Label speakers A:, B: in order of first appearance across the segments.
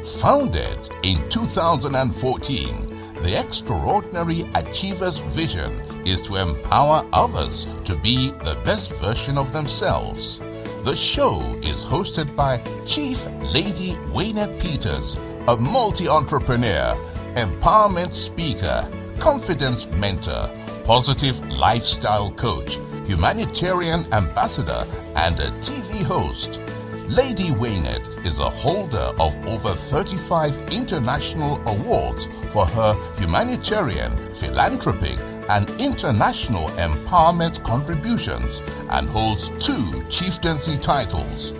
A: Founded in 2014, the Extraordinary Achievers' vision is to empower others to be the best version of themselves. The show is hosted by Chief Lady Wayne Peters, a multi-entrepreneur, empowerment speaker, confidence mentor, positive lifestyle coach, humanitarian ambassador, and a TV host. Lady Waynette is a holder of over 35 international awards for her humanitarian, philanthropic, and international empowerment contributions and holds 2 chieftaincy titles.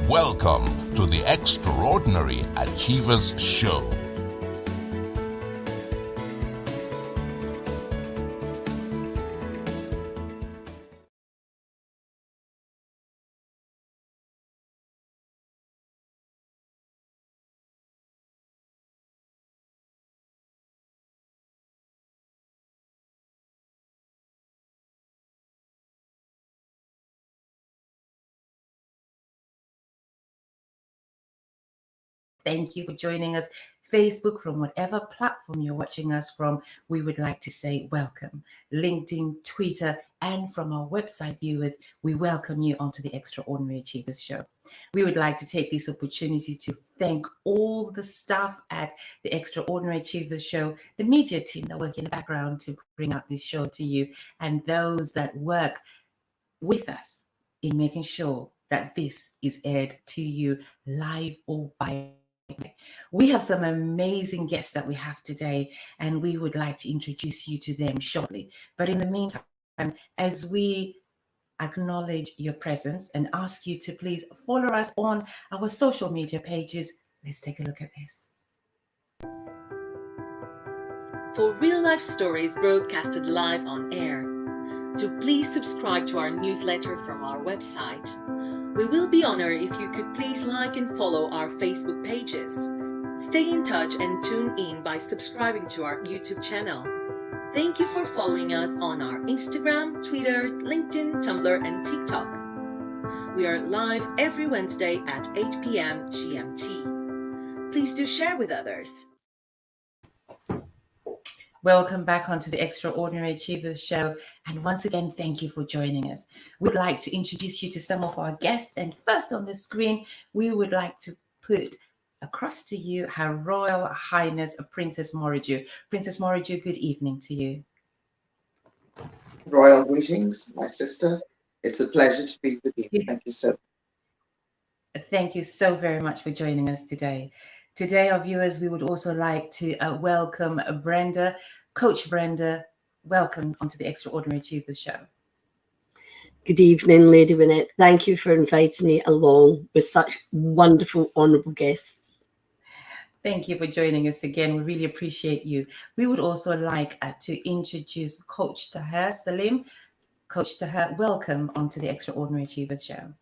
A: Welcome to the Extraordinary Achievers Show.
B: Thank you for joining us. Facebook, from whatever platform you're watching us from, we would like to say welcome. LinkedIn, Twitter, and from our website viewers, we welcome you onto the Extraordinary Achievers Show. We would like to take this opportunity to thank all the staff at the Extraordinary Achievers Show, the media team that work in the background to bring out this show to you, and those that work with us in making sure that this is aired to you live or by. We have some amazing guests that we have today, and we would like to introduce you to them shortly. But in the meantime, as we acknowledge your presence and ask you to please follow us on our social media pages, let's take a look at this.
C: For real-life stories broadcasted live on air, so please subscribe to our newsletter from our website. We will be honored if you could please like and follow our Facebook pages. Stay in touch and tune in by subscribing to our YouTube channel. Thank you for following us on our Instagram, Twitter, LinkedIn, Tumblr, and TikTok. We are live every Wednesday at 8 p.m. GMT. Please do share with others.
B: Welcome back onto the Extraordinary Achievers Show. And once again, thank you for joining us. We'd like to introduce you to some of our guests. And first on the screen, we would like to put across to you Her Royal Highness Princess Moradeun. Princess Moradeun, good evening to you.
D: Royal greetings, my sister. It's a pleasure to be with you. Thank you so much.
B: Thank you so very much for joining us today. Today, our viewers, we would also like to welcome Brenda. Coach Brenda, welcome onto the Extraordinary Achievers Show.
E: Good evening, Lady Wynette. Thank you for inviting me along with such wonderful, honourable guests.
B: Thank you for joining us again. We really appreciate you. We would also like to introduce Coach Tahir Saleem. Coach Tahir, welcome onto the Extraordinary Achievers Show.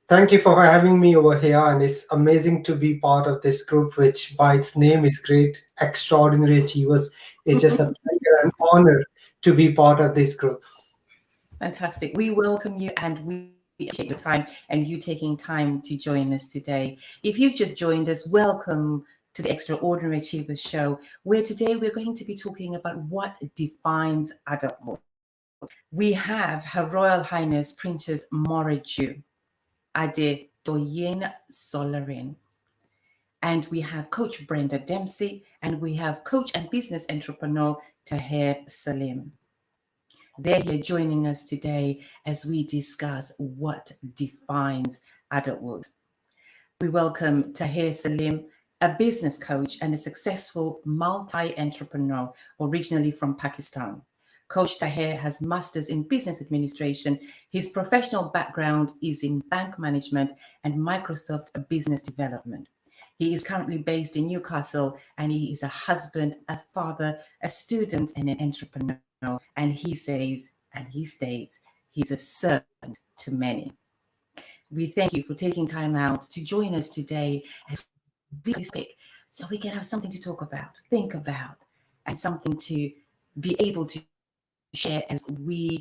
F: Thank you for having me over here, and it's amazing to be part of this group, which by its name is great, Extraordinary Achievers. It's just a pleasure and honor to be part of this group.
B: Fantastic. We welcome you, and we appreciate your time and you taking time to join us today. If you've just joined us, welcome to the Extraordinary Achievers Show, where today we're going to be talking about what defines adulthood. We have Her Royal Highness Princess Moradeun, Adedoyin-Solarin. And we have Coach Brenda Dempsey, and we have Coach and Business Entrepreneur Tahir Saleem. They're here joining us today as we discuss what defines adulthood. We welcome Tahir Saleem, a business coach and a successful multi-entrepreneur originally from Pakistan. Coach Tahir has masters in business administration. His professional background is in bank management and Microsoft business development. He is currently based in Newcastle, and he is a husband, a father, a student, and an entrepreneur. And he says, and he states, he's a servant to many. We thank you for taking time out to join us today as we speak, so we can have something to talk about, think about, and something to be able to share as we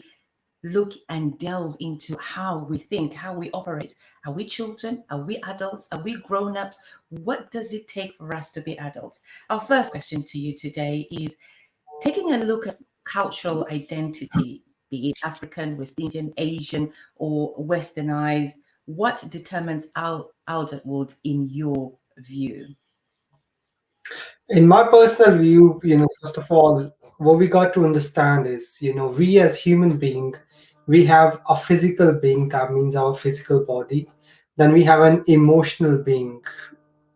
B: look and delve into how we think, how we operate. Are we children? Are we adults? Are we grown-ups? What does it take for us to be adults? Our first question to you today is taking a look at cultural identity, be it African, West Indian, Asian, or Westernized. What determines our adulthood in your view?
F: In my personal view, first of all, what we got to understand is, we as human being, we have a physical being, that means our physical body. Then we have an emotional being,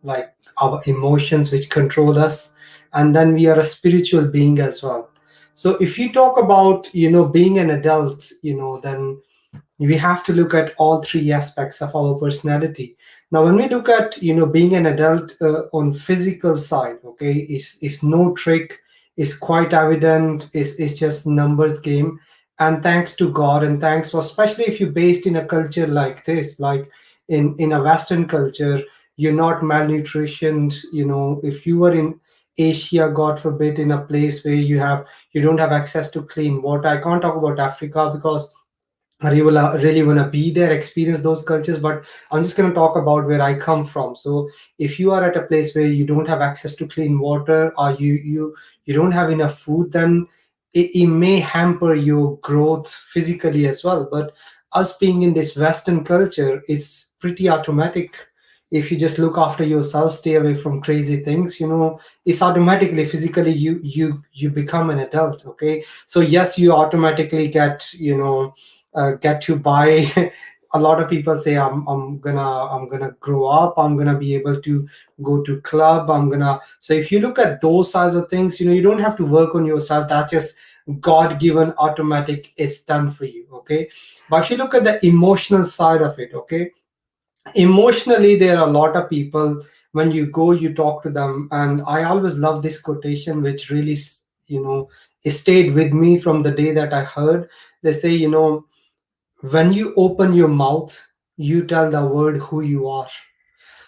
F: like our emotions which control us. And then we are a spiritual being as well. So if you talk about, being an adult, then we have to look at all three aspects of our personality. Now when we look at being an adult on physical side, okay, is no trick, is quite evident, is just numbers game. And thanks to God, and thanks for, especially if you're based in a culture like this, like in a Western culture, you're not malnutritioned. If you were in Asia, God forbid, in a place where you don't have access to clean water. I can't talk about Africa because I really want to be there, experience those cultures, but I'm just going to talk about where I come from. So if you are at a place where you don't have access to clean water, or you don't have enough food, then it may hamper your growth physically as well. But us being in this Western culture, it's pretty automatic. If you just look after yourself, stay away from crazy things, it's automatically physically you become an adult. Okay, so yes, you automatically get to buy. A lot of people say I'm gonna grow up, I'm gonna be able to go to club, so if you look at those sides of things, you don't have to work on yourself. That's just God given, automatic, it's done for you. Okay, but if you look at the emotional side of it, okay, emotionally there are a lot of people, when you go, you talk to them, and I always love this quotation which really it stayed with me from the day that I heard. They say, when you open your mouth, you tell the world who you are.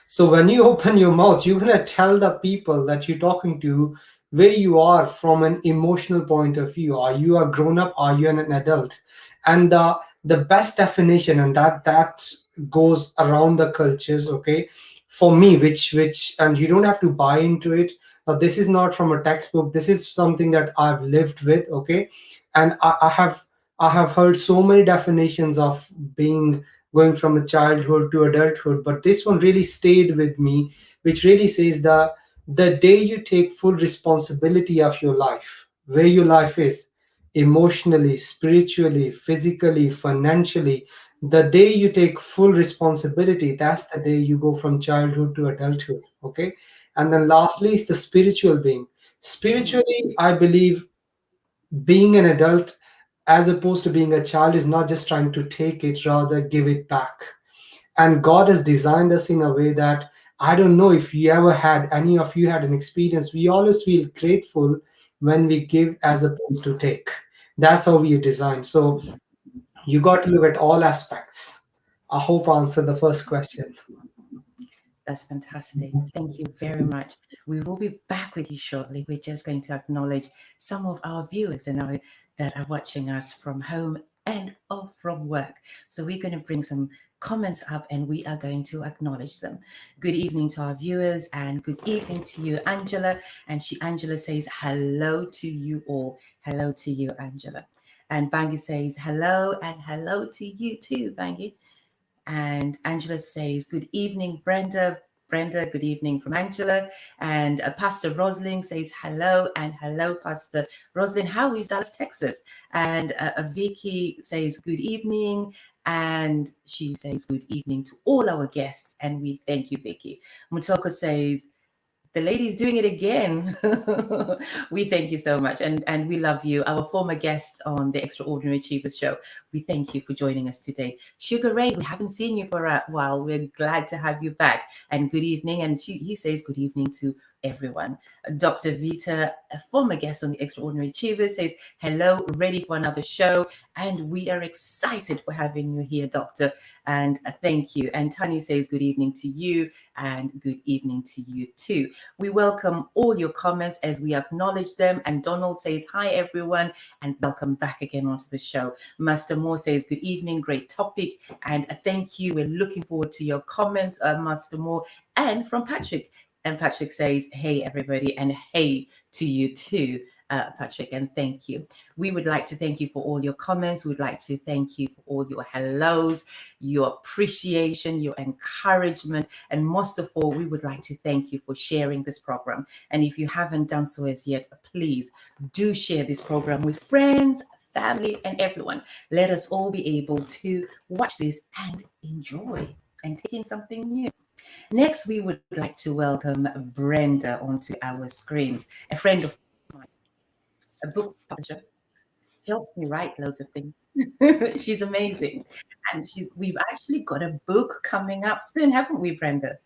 F: So when you open your mouth, you're going to tell the people that you're talking to where you are from an emotional point of view. Are you a grown up? Are you an adult? And the best definition, and that goes around the cultures, okay, for me, which and you don't have to buy into it. This is not from a textbook. This is something that I've lived with, okay, and I have heard so many definitions of being, going from a childhood to adulthood, but this one really stayed with me, which really says that the day you take full responsibility of your life, where your life is, emotionally, spiritually, physically, financially, the day you take full responsibility, that's the day you go from childhood to adulthood. Okay. And then lastly is the spiritual being. Spiritually, I believe being an adult as opposed to being a child is not just trying to take it, rather give it back. And God has designed us in a way that, I don't know if you ever had, any of you had an experience, we always feel grateful when we give as opposed to take. That's how we are designed. So you got to look at all aspects. I hope I answered the first question.
B: That's fantastic. Thank you very much. We will be back with you shortly. We're just going to acknowledge some of our viewers that are watching us from home and or from work. So we're going to bring some comments up and we are going to acknowledge them. Good evening to our viewers and good evening to you, Angela. And Angela says hello to you all. Hello to you, Angela. And Bangi says hello and hello to you too, Bangi. And Angela says, good evening, Brenda. Brenda, good evening from Angela. And Pastor Rosalind says hello and hello, Pastor Rosalind. How is Dallas, Texas? And Vicky says good evening. And she says good evening to all our guests. And we thank you, Vicky. Mutoko says, the lady's doing it again. We thank you so much. And we love you. Our former guest on the Extraordinary Achievers Show. We thank you for joining us today. Sugar Ray, we haven't seen you for a while. We're glad to have you back. And good evening. And he says good evening to everyone. Dr. Vita, a former guest on the Extraordinary Achievers, says, hello, ready for another show. And we are excited for having you here, Doctor. And thank you. And Tani says, good evening to you and good evening to you too. We welcome all your comments as we acknowledge them. And Donald says, hi, everyone, and welcome back again onto the show. Master Moore says, good evening, great topic. And thank you. We're looking forward to your comments, Master Moore. And from Patrick. And Patrick says, hey, everybody, and hey to you too, Patrick, and thank you. We would like to thank you for all your comments. We'd like to thank you for all your hellos, your appreciation, your encouragement, and most of all, we would like to thank you for sharing this program. And if you haven't done so as yet, please do share this program with friends, family, and everyone. Let us all be able to watch this and enjoy and take in something new. Next, we would like to welcome Brenda onto our screens, a friend of mine, a book publisher. She helps me write loads of things. She's amazing. And we've actually got a book coming up soon, haven't we, Brenda?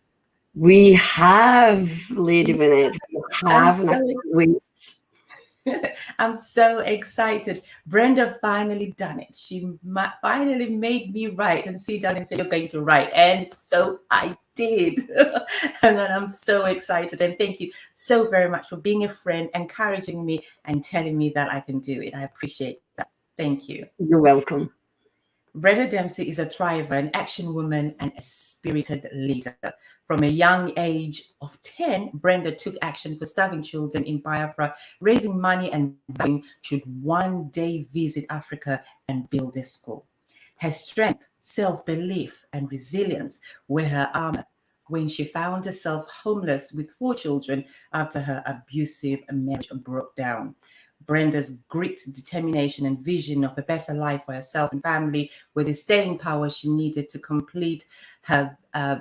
E: We have, Lady Vinette. We have, and I can't wait.
B: I'm so excited. Brenda finally done it. She finally made me write and sit down and say, you're going to write. And so I did. And I'm so excited. And thank you so very much for being a friend, encouraging me and telling me that I can do it. I appreciate that. Thank you.
E: You're welcome.
B: Brenda Dempsey is a thriver, an action woman, and a spirited leader. From a young age of 10, Brenda took action for starving children in Biafra, raising money and vowing should one day visit Africa and build a school. Her strength, self-belief, and resilience were her armor when she found herself homeless with 4 children after her abusive marriage broke down. Brenda's grit, determination, and vision of a better life for herself and family were the staying power she needed to complete her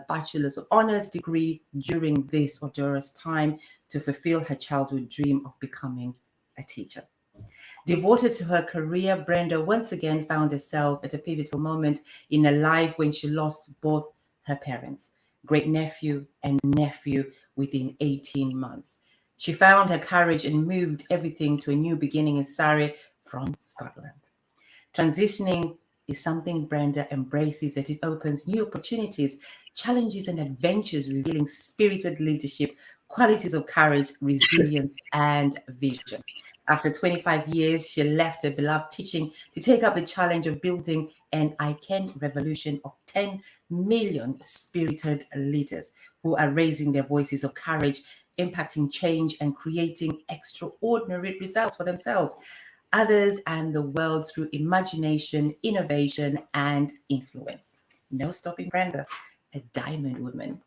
B: Bachelor's of Honors degree during this odorous time to fulfill her childhood dream of becoming a teacher. Devoted to her career, Brenda once again found herself at a pivotal moment in her life when she lost both her parents, great-nephew and nephew, within 18 months. She found her courage and moved everything to a new beginning in Surrey from Scotland. Transitioning is something Brenda embraces as it opens new opportunities, challenges, and adventures, revealing spirited leadership, qualities of courage, resilience, and vision. After 25 years, she left her beloved teaching to take up the challenge of building an ICANN revolution of 10 million spirited leaders who are raising their voices of courage, impacting change, and creating extraordinary results for themselves, others, and the world through imagination, innovation, and influence. No stopping Brenda, a diamond woman.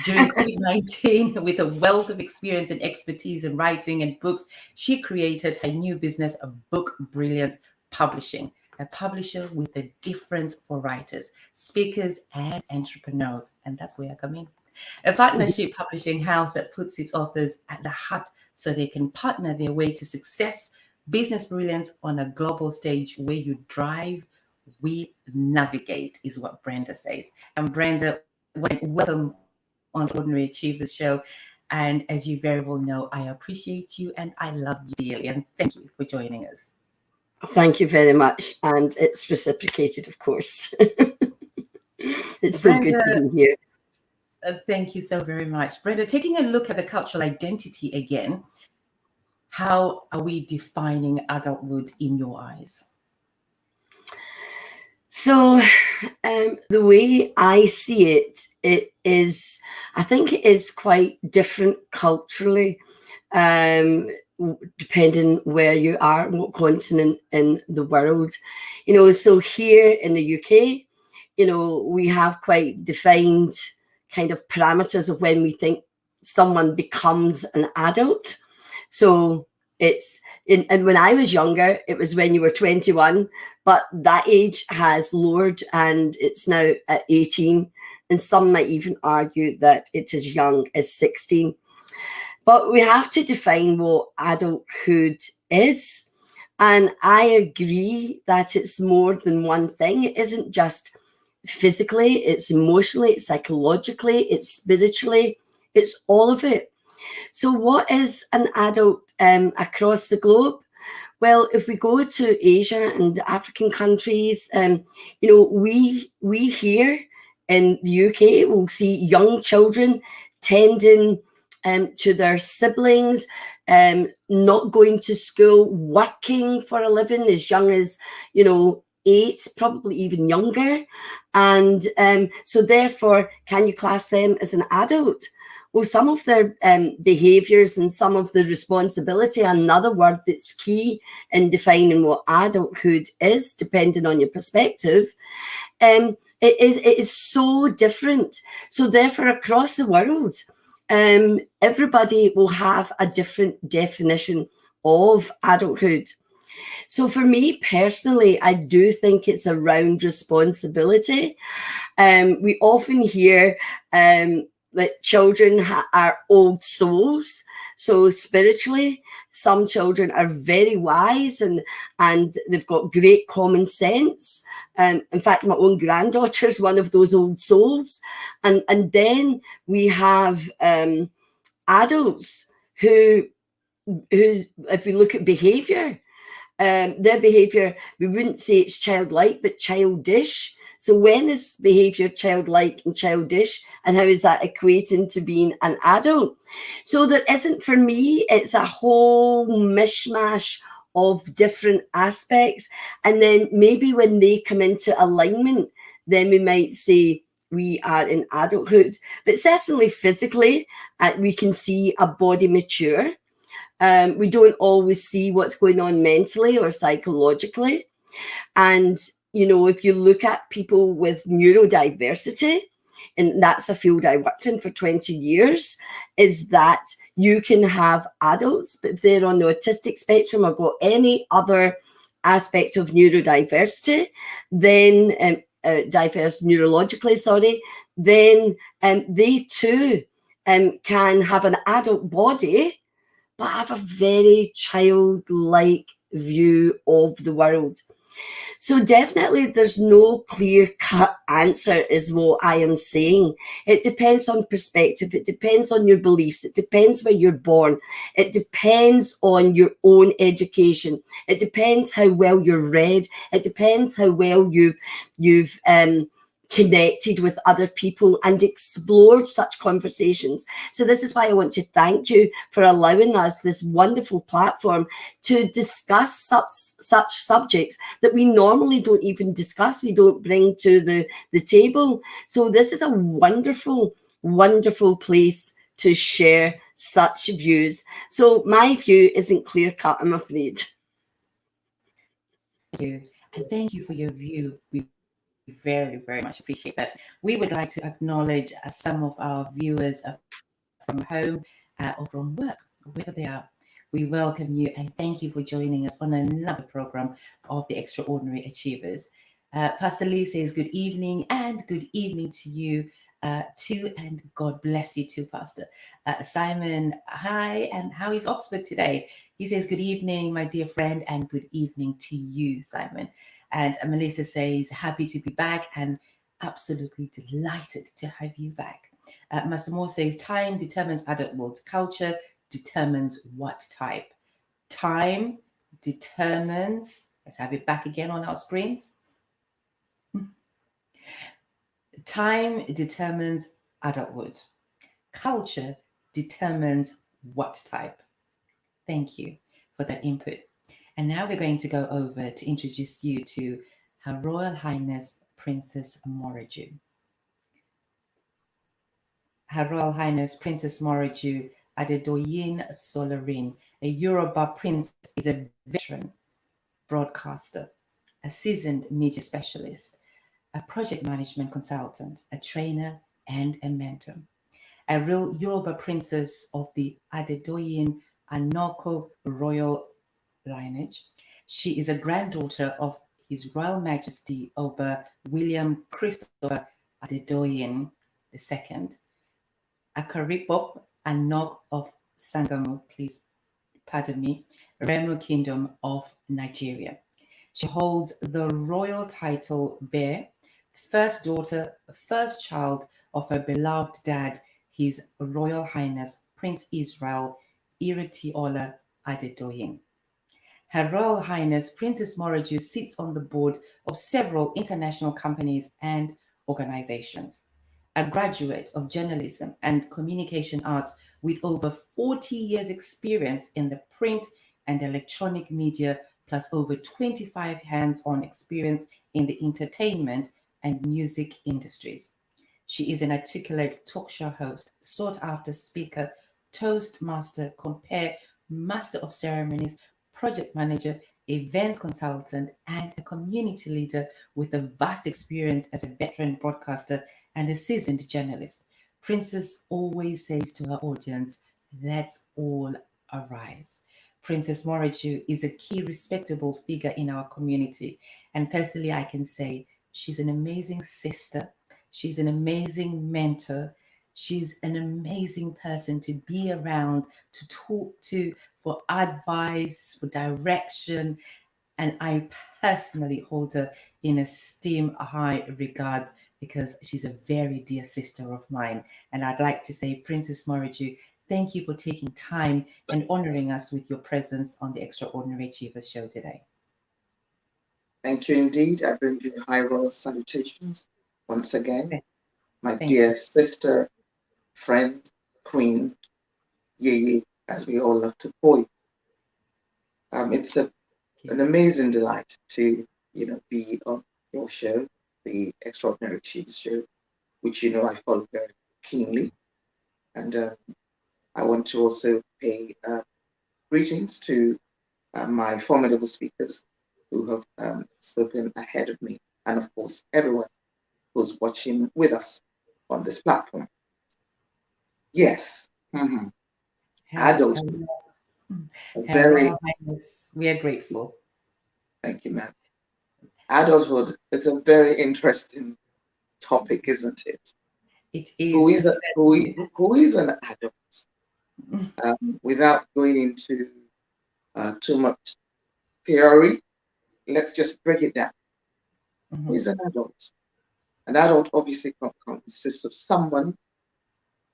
B: During COVID-19, with a wealth of experience and expertise in writing and books, she created her new business of Book Brilliance Publishing, a publisher with a difference for writers, speakers, and entrepreneurs. And that's where I come in. A partnership publishing house that puts its authors at the heart so they can partner their way to success, business brilliance on a global stage where you drive, we navigate, is what Brenda says. And Brenda, welcome on the Ordinary Achievers Show. And as you very well know, I appreciate you and I love you dearly. And thank you for joining us.
E: Thank you very much. And it's reciprocated, of course. It's so
B: Brenda,
E: good to be here.
B: Thank you so very much. Brenda, taking a look at the cultural identity again, how are we defining adulthood in your eyes?
E: So the way I see it, I think it is quite different culturally, depending where you are, what continent in the world. So here in the UK, we have quite defined kind of parameters of when we think someone becomes an adult. So and when I was younger, it was when you were 21, but that age has lowered and it's now at 18. And some might even argue that it's as young as 16. But we have to define what adulthood is. And I agree that it's more than one thing. It isn't just physically, it's emotionally, it's psychologically, it's spiritually, it's all of it. So what is an adult across the globe? Well, if we go to Asia and African countries, we here in the UK will see young children tending to their siblings, not going to school, working for a living as young as, 8, probably even younger. And so therefore, can you class them as an adult? Well, some of their behaviours and some of the responsibility, another word that's key in defining what adulthood is, depending on your perspective, it is so different. So therefore, across the world, everybody will have a different definition of adulthood. So for me personally, I do think it's around responsibility. We often hear that children are old souls. So spiritually, some children are very wise and they've got great common sense. In fact, my own granddaughter is one of those old souls. And then we have adults who, if we look at behaviour, their behaviour, we wouldn't say it's childlike, but childish. So when is behaviour childlike and childish, and how is that equating to being an adult? So there isn't, for me, it's a whole mishmash of different aspects. And then maybe when they come into alignment, then we might say we are in adulthood. But certainly physically, we can see a body mature. We don't always see what's going on mentally or psychologically. And if you look at people with neurodiversity, and that's a field I worked in for 20 years, is that you can have adults, but if they're on the autistic spectrum or got any other aspect of neurodiversity, then diverse neurologically, then they too can have an adult body, but have a very childlike view of the world. So definitely there's no clear-cut answer is what I am saying. It depends on perspective. It depends on your beliefs. It depends where you're born. It depends on your own education. It depends how well you're read. It depends how well you've connected with other people and explored such conversations. So this is why I want to thank you for allowing us this wonderful platform to discuss such subjects that we normally don't even discuss, we don't bring to the table. So this is a wonderful, wonderful place to share such views. So my view isn't clear cut, I'm afraid.
B: Thank you. And thank you for your view. We very, very much appreciate that. We would like to acknowledge some of our viewers from home or from work, wherever they are. We welcome you and thank you for joining us on another program of the Extraordinary Achievers. Pastor Lee says good evening, and good evening to you too, and God bless you too, Pastor. Simon, hi, and how is Oxford today? He says good evening, my dear friend, and good evening to you, Simon. And Melissa says, happy to be back and absolutely delighted to have you back. Master Moore says, time determines adulthood. Culture determines what type. Time determines, let's have it back again on our screens. Time determines adulthood. Culture determines what type. Thank you for that input. And now we're going to go over to introduce you to Her Royal Highness Princess Moradeun. Her Royal Highness Princess Moradeun Adedoyin-Solarin, a Yoruba prince, is a veteran broadcaster, a seasoned media specialist, a project management consultant, a trainer, and a mentor. A real Yoruba princess of the Adedoyin-Anoko royal lineage. She is a granddaughter of His Royal Majesty Oba William Christopher Adedoyin II, Akarikpop Anok of Sangamo, please pardon me, Remo Kingdom of Nigeria. She holds the royal title Bear, first daughter, first child of her beloved dad, His Royal Highness Prince Israel Iretiola Adedoyin. Her Royal Highness Princess Moradeun sits on the board of several international companies and organizations. A graduate of journalism and communication arts with over 40 years' experience in the print and electronic media, plus over 25 hands-on experience in the entertainment and music industries. She is an articulate talk show host, sought-after speaker, Toastmaster, compare, master of ceremonies, project manager, events consultant, and a community leader with a vast experience as a veteran broadcaster and a seasoned journalist. Princess always says to her audience, let's all arise. Princess Moradeun is a key respectable figure in our community. And personally, I can say she's an amazing sister. She's an amazing mentor. She's an amazing person to be around, to talk to, for advice, for direction. And I personally hold her in esteem, high regards, because she's a very dear sister of mine. And I'd like to say, Princess Moradeun, thank you for taking time and honoring us with your presence on the Extraordinary Achievers show today.
D: Thank you indeed. I bring you high royal salutations once again. My
B: Thank
D: dear
B: you.
D: sister, friend, queen, Yeye, as we all love to call you. It's an amazing delight to, be on your show, the Extraordinary Achievers show, which I follow very keenly. And I want to also pay greetings to my formidable speakers who have spoken ahead of me, and of course, everyone who's watching with us on this platform. Yes. Adulthood.
B: We are grateful.
D: Thank you, ma'am. Adulthood is a very interesting topic, isn't it?
B: It is.
D: Who is an adult? Without going into too much theory, let's just break it down. Who is an adult? An adult obviously consists of someone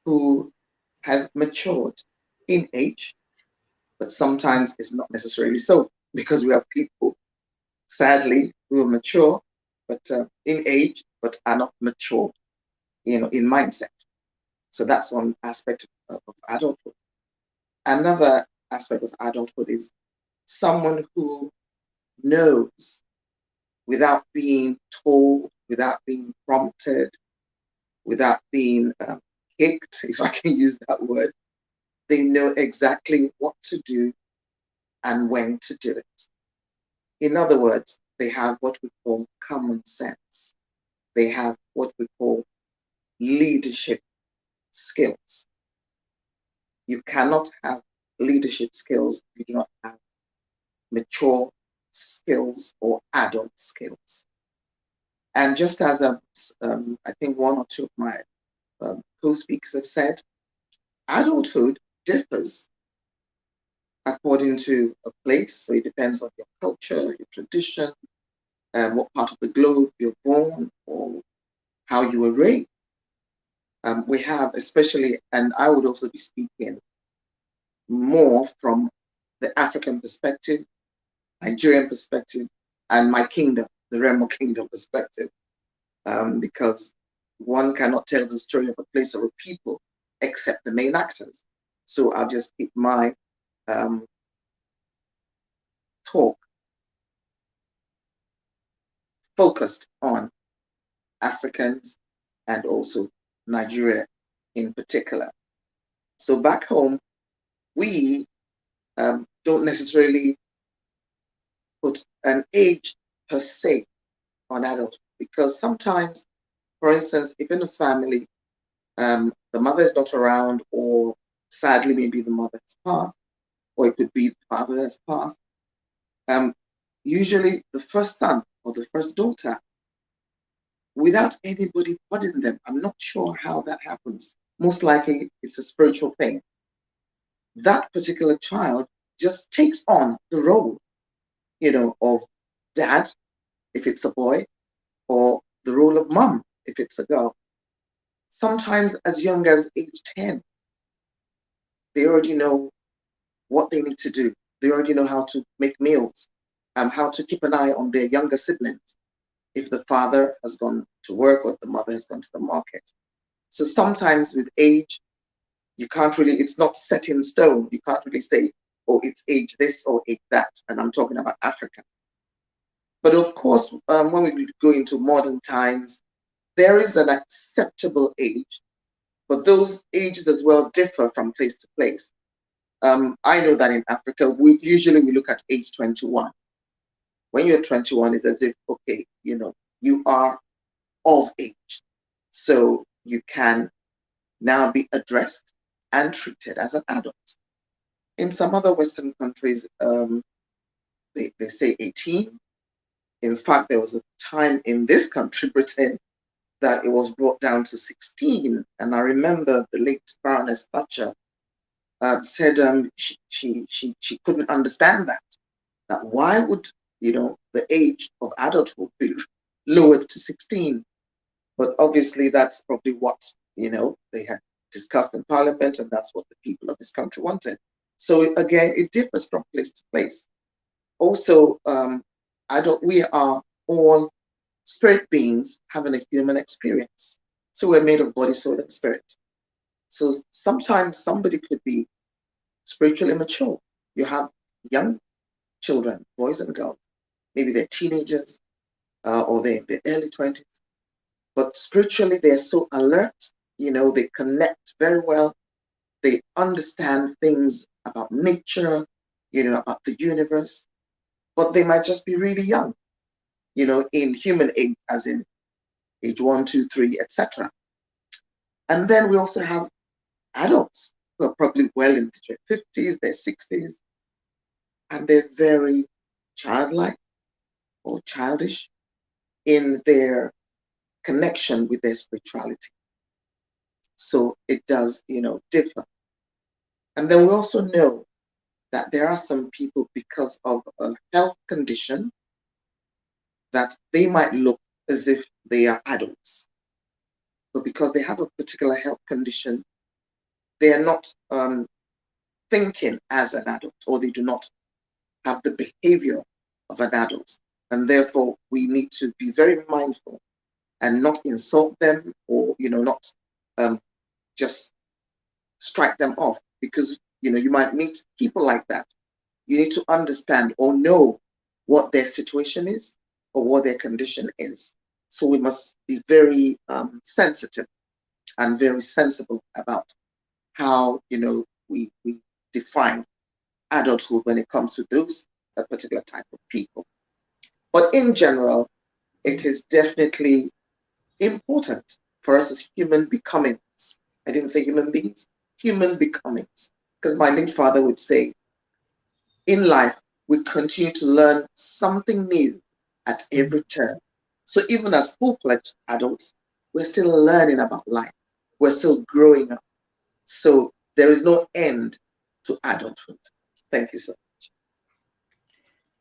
D: who has matured in age, but sometimes it's not necessarily so, because we have people, sadly, who are mature, but in age, but are not mature, in mindset. So that's one aspect of adulthood. Another aspect of adulthood is someone who knows without being told, without being prompted, without being kicked, if I can use that word. They know exactly what to do and when to do it. In other words, they have what we call common sense. They have what we call leadership skills. You cannot have leadership skills if you do not have mature skills or adult skills. And just as I think one or two of my co-speakers have said, adulthood differs according to a place. So it depends on your culture, your tradition, what part of the globe you're born, or how you were raised. We have especially, and I would also be speaking more from the African perspective, Nigerian perspective, and my kingdom, the Remo kingdom perspective, because one cannot tell the story of a place or a people except the main actors. So I'll just keep my talk focused on Africans and also Nigeria in particular. So back home, we don't necessarily put an age per se on adulthood, because sometimes, for instance, if in a family, the mother is not around, or sadly maybe the mother has passed, or it could be the father has passed, usually the first son or the first daughter, without anybody putting them, I'm not sure how that happens. Most likely it's a spiritual thing. That particular child just takes on the role, of dad, if it's a boy, or the role of mom, if it's a girl. Sometimes as young as age 10. They already know what they need to do. They already know how to make meals, how to keep an eye on their younger siblings if the father has gone to work or if the mother has gone to the market. So sometimes with age, you can't really, it's not set in stone. You can't really say, oh, it's age this or age that. And I'm talking about Africa. But of course, when we go into modern times, there is an acceptable age, but those ages as well differ from place to place. I know that in Africa, we usually look at age 21. When you're 21, it's as if, okay, you are of age. So you can now be addressed and treated as an adult. In some other Western countries, they say 18. In fact, there was a time in this country, Britain, that it was brought down to 16. And I remember the late Baroness Thatcher said she couldn't understand that why would, the age of adulthood be lowered to 16? But obviously that's probably what, they had discussed in Parliament, and that's what the people of this country wanted. So again, it differs from place to place. Also, we are all spirit beings having a human experience. So we're made of body, soul, and spirit. So sometimes somebody could be spiritually mature. You have young children, boys and girls, maybe they're teenagers or they're in their early 20s, but spiritually they're so alert, they connect very well. They understand things about nature, about the universe, but they might just be really young, in human age, as in age 1, 2, 3, etc. And then we also have adults who are probably well into their 50s, their 60s, and they're very childlike or childish in their connection with their spirituality. So it does, differ. And then we also know that there are some people, because of a health condition, that they might look as if they are adults. But because they have a particular health condition, they are not thinking as an adult, or they do not have the behavior of an adult. And therefore, we need to be very mindful and not insult them, or, not just strike them off, because, you might meet people like that. You need to understand or know what their situation is or what their condition is. So we must be very sensitive and very sensible about how, we define adulthood when it comes to those particular type of people. But in general, it is definitely important for us as human becomings. I didn't say human beings, human becomings. Because my late father would say, in life, we continue to learn something new at every turn. So even as full-fledged adults, we're still learning about life. We're still growing up. So there is no end to adulthood. Thank you so much.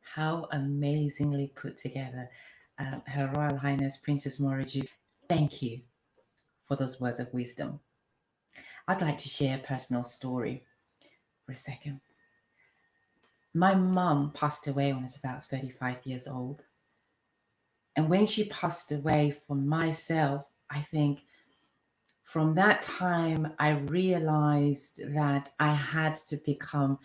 B: How amazingly put together. Her Royal Highness Princess Moradeun, thank you for those words of wisdom. I'd like to share a personal story for a second. My mum passed away when I was about 35 years old. And when she passed away, for myself, I think from that time, I realized that I had to become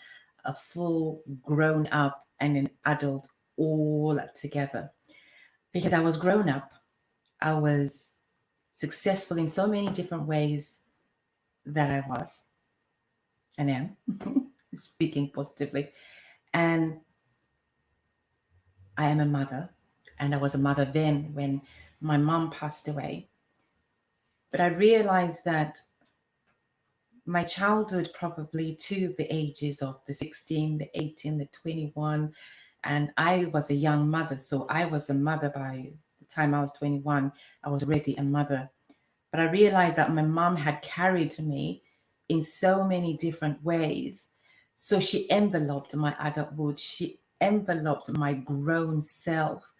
B: a full grown up and an adult all together. Because I was grown up, I was successful in so many different ways that I was and am, speaking positively. And I am a mother, and I was a mother then when my mom passed away. But I realized that my childhood, probably to the ages of the 16, the 18, the 21, and I was a young mother. So I was a mother by the time I was 21. I was already a mother. But I realized that my mom had carried me in so many different ways. So she enveloped my adulthood. She enveloped my grown self.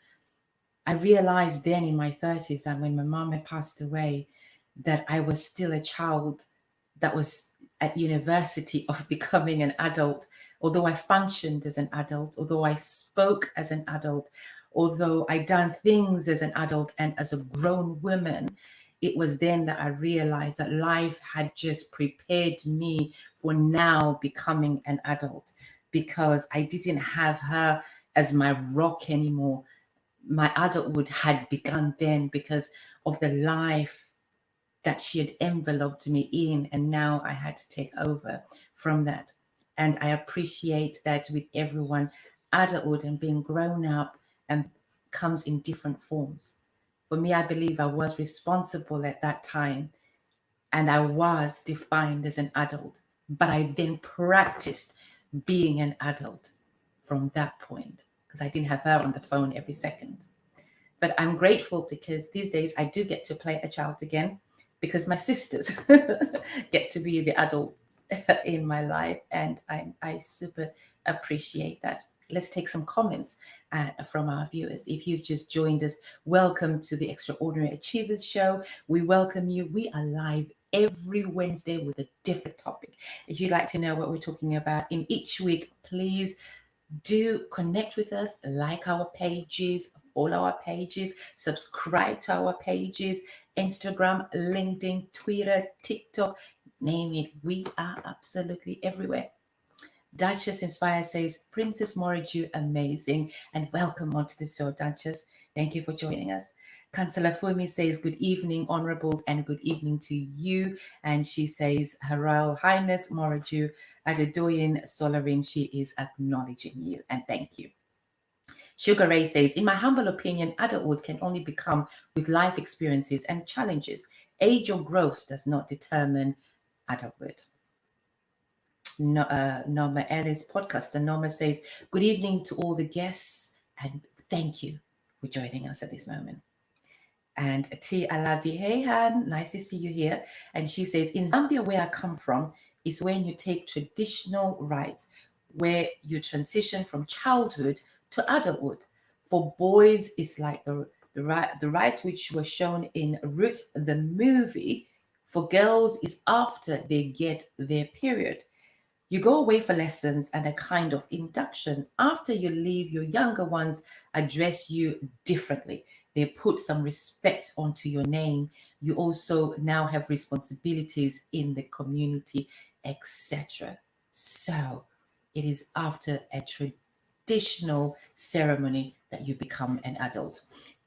B: I realized then in my 30s that when my mom had passed away, that I was still a child that was at university of becoming an adult, although I functioned as an adult, although I spoke as an adult, although I done things as an adult and as a grown woman, it was then that I realized that life had just prepared me for now becoming an adult, because I didn't have her as my rock anymore. My adulthood had begun then because of the life that she had enveloped me in, and now I had to take over from that. And I appreciate that with everyone, adulthood and being grown up and comes in different forms. For me, I believe I was responsible at that time and I was defined as an adult, but I then practiced being an adult from that point because I didn't have her on the phone every second. But I'm grateful because these days I do get to play a child again because my sisters get to be the adult in my life, and I super appreciate that. Let's take some comments from our viewers. If you've just joined us, welcome to the Extraordinary Achievers Show. We welcome you. We are live every Wednesday with a different topic. If you'd like to know what we're talking about in each week, please do connect with us, like our pages, follow our pages, subscribe to our pages, Instagram, LinkedIn, Twitter, TikTok, name it. We are absolutely everywhere. Duchess Inspire says, Princess Moradeun, amazing. And welcome onto the show, Duchess. Thank you for joining us. Councillor Fumi says, good evening, honorables, and good evening to you. And she says, Her Royal Highness Moradeun, Adedoyin-Solarin, she is acknowledging you. And thank you. Sugar Ray says, in my humble opinion, adulthood can only become with life experiences and challenges. Age or growth does not determine adulthood. Norma Ellis, podcaster Norma says, good evening to all the guests and thank you for joining us at this moment. And T. Alabi, hey Han, nice to see you here. And she says, in Zambia, where I come from, is when you take traditional rites, where you transition from childhood to adulthood. For boys, it's like the rites which were shown in Roots, the movie. For girls, is after they get their period. You go away for lessons and a kind of induction. After you leave, your younger ones address you differently. They put some respect onto your name. You also now have responsibilities in the community, etc. So it is after a traditional ceremony that you become an adult.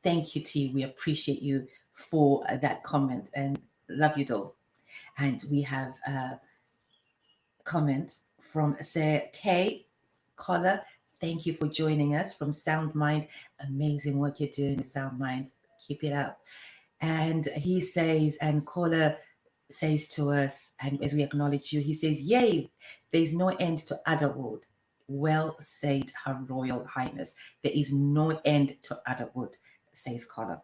B: Thank you, T. We appreciate you for that comment and love you, doll. And we have comment from Sir K. Collar. Thank you for joining us from Sound Mind. Amazing work you're doing with Sound Mind. Keep it up. And he says, and Collar says to us, and as we acknowledge you, he says, yay, there's no end to adulthood. Well said, Her Royal Highness. There is no end to adulthood, says Collar.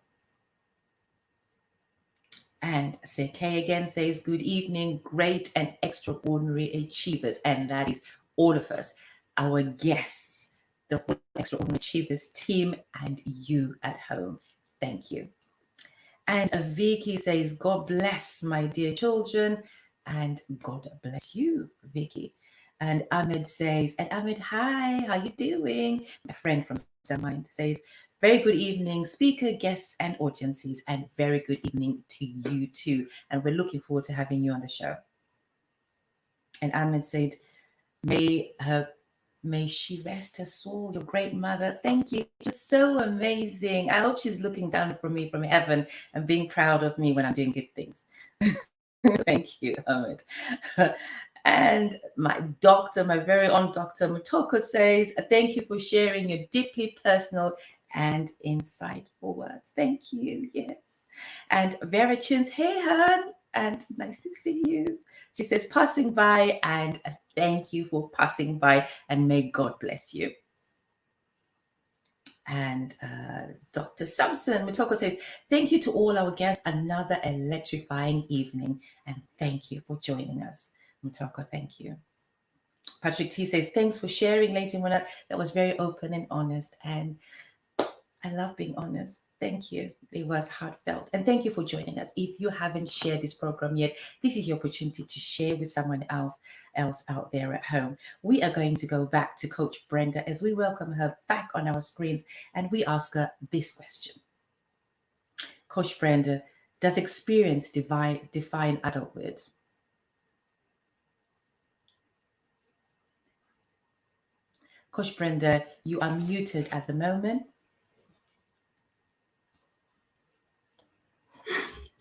B: And Sir K again says, good evening, great and extraordinary achievers. And that is all of us, our guests, the Extraordinary Achievers team, and you at home. Thank you. And Vicky says, God bless my dear children. And God bless you, Vicky. And Ahmed says, and Ahmed, hi, how you doing? My friend from Mind says, very good evening, speaker, guests, and audiences, and very good evening to you too. And we're looking forward to having you on the show. And Ahmed said, may she rest her soul, your great mother. Thank you. You're so amazing. I hope she's looking down from me from heaven and being proud of me when I'm doing good things. Thank you, Ahmed. And my doctor, my very own Dr. Mutoko says, thank you for sharing your deeply personal and insightful words. Thank you. Yes. And Vera Tunes, hey, Han, and nice to see you. She says, passing by, and thank you for passing by, and may God bless you. And Dr. Samson Mutoko says, thank you to all our guests. Another electrifying evening, and thank you for joining us. Mutoko, thank you. Patrick T says, thanks for sharing, Lady Mona. That was very open and honest, and I love being honest. Thank you. It was heartfelt. And thank you for joining us. If you haven't shared this program yet, this is your opportunity to share with someone else out there at home. We are going to go back to Coach Brenda as we welcome her back on our screens and we ask her this question. Coach Brenda, does experience define adulthood? Coach Brenda, you are muted at the moment.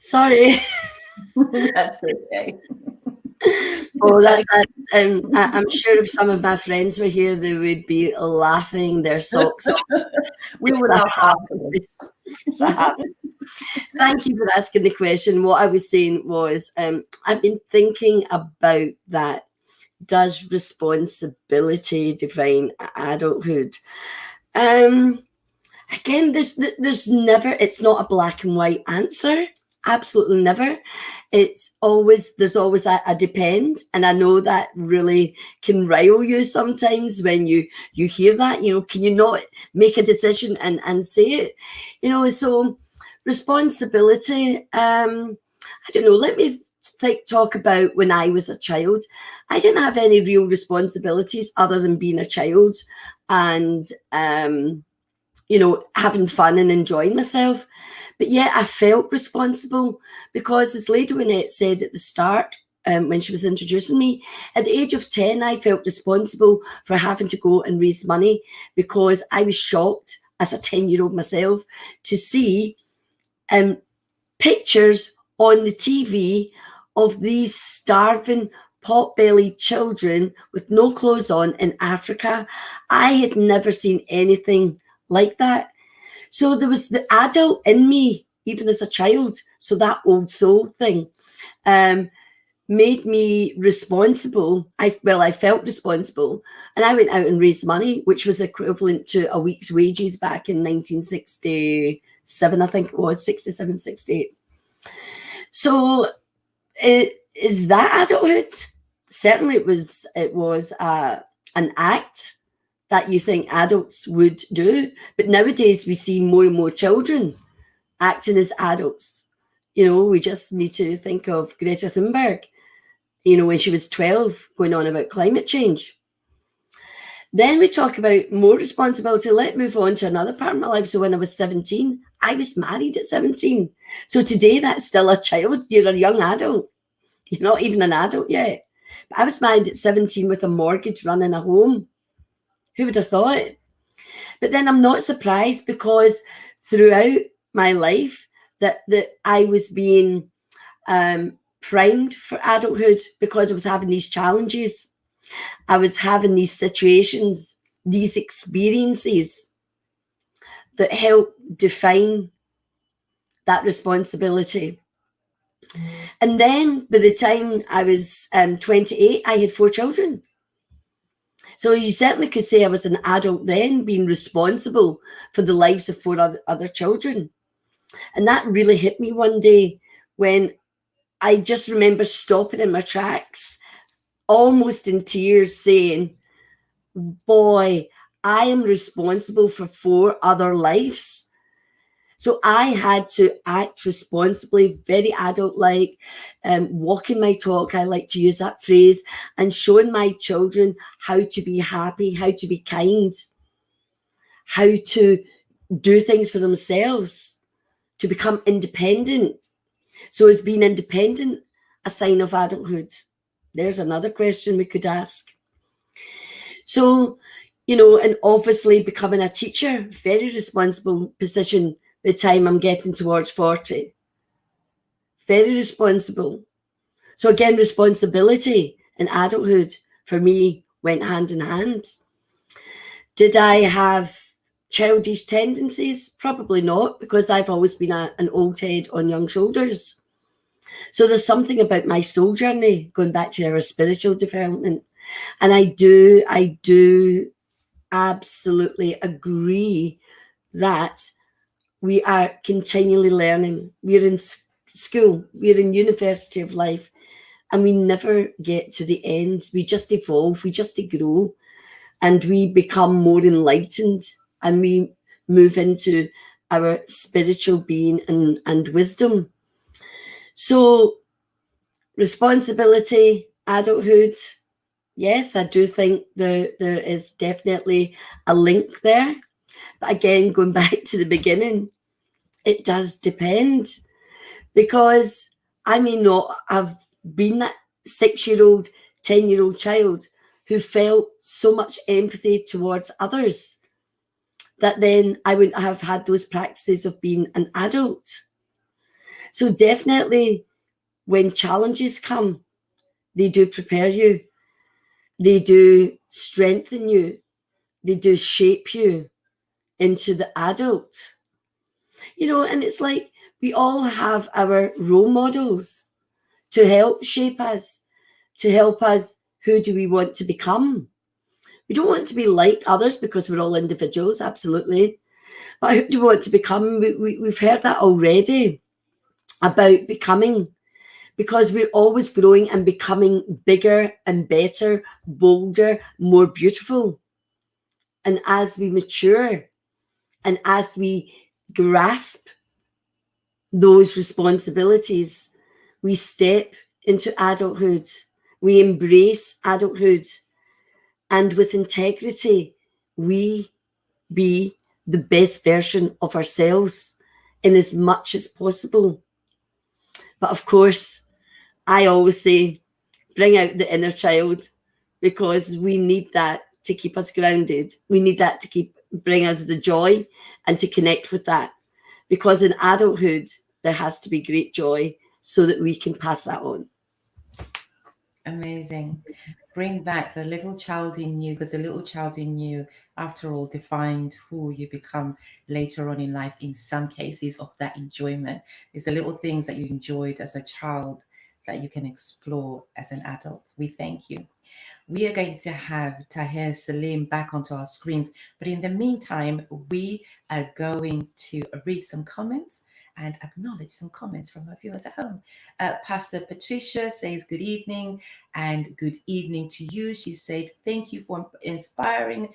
E: Sorry.
B: That's okay.
E: Oh, I'm sure if some of my friends were here, they would be laughing their socks off.
B: We would laugh afterwards.
E: Thank you for asking the question. What I was saying was, I've been thinking about that. Does responsibility define adulthood? Again, there's never, it's not a black and white answer. Absolutely never. There's always a depend. And I know that really can rile you sometimes when you hear that, can you not make a decision and say it? So responsibility, I don't know, let me talk about when I was a child. I didn't have any real responsibilities other than being a child and, having fun and enjoying myself. But yeah, I felt responsible because, as Lady Wynette said at the start, when she was introducing me, at the age of 10, I felt responsible for having to go and raise money because I was shocked as a 10-year-old myself to see pictures on the TV of these starving, pot-bellied children with no clothes on in Africa. I had never seen anything like that. So there was the adult in me, even as a child. So that old soul thing made me responsible. I felt responsible. And I went out and raised money, which was equivalent to a week's wages back in 1967, I think it was, 67, 68. So is that adulthood? Certainly it was an act that you think adults would do. But nowadays we see more and more children acting as adults. We just need to think of Greta Thunberg, when she was 12, going on about climate change. Then we talk about more responsibility. Let's move on to another part of my life. So when I was 17, I was married at 17. So today that's still a child. You're a young adult. You're not even an adult yet. But I was married at 17 with a mortgage, running a home. Who would have thought? But then I'm not surprised because throughout my life that I was being primed for adulthood because I was having these challenges. I was having these situations, these experiences that help define that responsibility. And then by the time I was 28, I had 4 children. So you certainly could say I was an adult then, being responsible for the lives of 4 other children. And that really hit me one day when I just remember stopping in my tracks, almost in tears, saying, boy, I am responsible for 4 other lives. So I had to act responsibly, very adult-like, walking my talk, I like to use that phrase, and showing my children how to be happy, how to be kind, how to do things for themselves, to become independent. So is being independent a sign of adulthood? There's another question we could ask. So, and obviously becoming a teacher, very responsible position the time I'm getting towards 40. Very responsible. So again, responsibility and adulthood for me went hand in hand. Did I have childish tendencies? Probably not, because I've always been an old head on young shoulders. So there's something about my soul journey, going back to our spiritual development. And I do absolutely agree that we are continually learning. We're in school, we're in university of life, and we never get to the end. We just evolve, we just grow, and we become more enlightened, and we move into our spiritual being and wisdom. So responsibility, adulthood, yes, I do think there is definitely a link there. But again, going back to the beginning, it does depend, because I may not have been that 6-year-old, 10-year-old child who felt so much empathy towards others that then I wouldn't have had those practices of being an adult. So definitely when challenges come, they do prepare you. They do strengthen you. They do shape you into the adult. And it's like we all have our role models to help shape us, to help us. Who do we want to become? We don't want to be like others because we're all individuals, absolutely. But who do we want to become? We've heard that already about becoming, because we're always growing and becoming bigger and better, bolder, more beautiful. And as we mature and as we grasp those responsibilities, we step into adulthood, we embrace adulthood, and with integrity, we be the best version of ourselves in as much as possible. But of course, I always say, bring out the inner child, because we need that to keep us grounded. We need that to bring us the joy and to connect with that. Because in adulthood, there has to be great joy so that we can pass that on.
B: Amazing. Bring back the little child in you, because the little child in you, after all, defined who you become later on in life. In some cases of that enjoyment, it's the little things that you enjoyed as a child that you can explore as an adult. We thank you. We are going to have Tahir, Saleem back onto our screens. But in the meantime, we are going to read some comments and acknowledge some comments from our viewers at home. Pastor Patricia says, good evening, and good evening to you. She said, thank you for inspiring,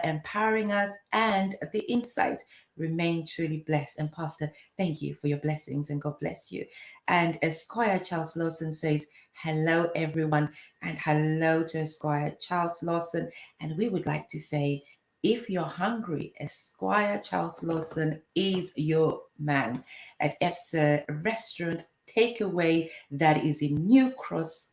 B: empowering us, and the insight. Remain truly blessed. And Pastor, thank you for your blessings, and God bless you. And Esquire Charles Lawson says, hello, everyone, and hello to Esquire Charles Lawson. And we would like to say, if you're hungry, Esquire Charles Lawson is your man at EFSA Restaurant Takeaway that is in New Cross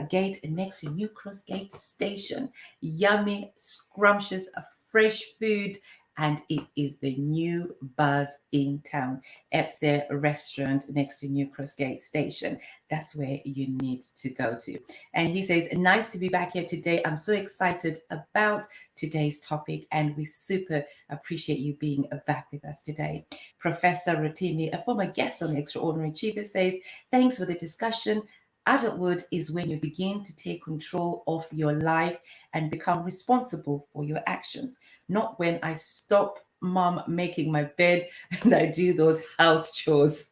B: Gate, next to New Cross Gate Station. Yummy, scrumptious, fresh food, and it is the new buzz in town. EFSA Restaurant next to New Cross Gate Station. That's where you need to go to. And he says, nice to be back here today. I'm so excited about today's topic, and we super appreciate you being back with us today. Professor Rotimi, a former guest on Extraordinary Achievers, says, thanks for the discussion. Adulthood is when you begin to take control of your life and become responsible for your actions, not when I stop mom making my bed and I do those house chores.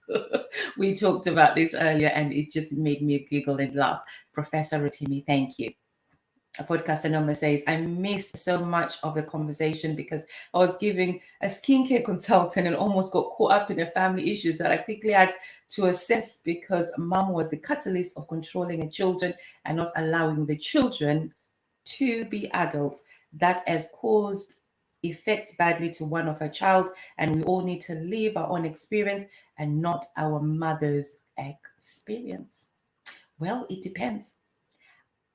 B: We talked about this earlier and it just made me giggle and laugh. Professor Rotimi, thank you. A podcaster number says, I missed so much of the conversation because I was giving a skincare consultant and almost got caught up in the family issues that I quickly had to assess, because mom was the catalyst of controlling the children and not allowing the children to be adults. That has caused effects badly to one of her child, and we all need to live our own experience and not our mother's experience. Well, it depends.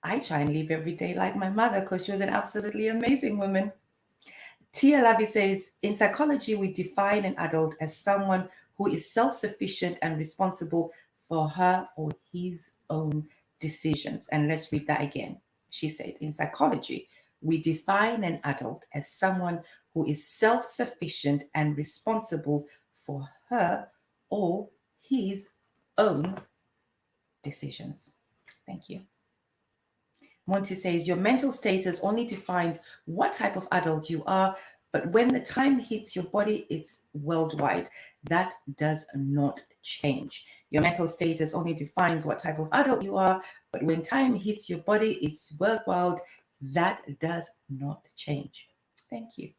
B: I try and live every day like my mother because she was an absolutely amazing woman. Tia Lavi says, in psychology, we define an adult as someone who is self-sufficient and responsible for her or his own decisions. And let's read that again. She said, in psychology, we define an adult as someone who is self-sufficient and responsible for her or his own decisions. Thank you. Monty says, your mental status only defines what type of adult you are, but when the time hits your body, it's worldwide. That does not change. Your mental status only defines what type of adult you are, but when time hits your body, it's worldwide. That does not change. Thank you.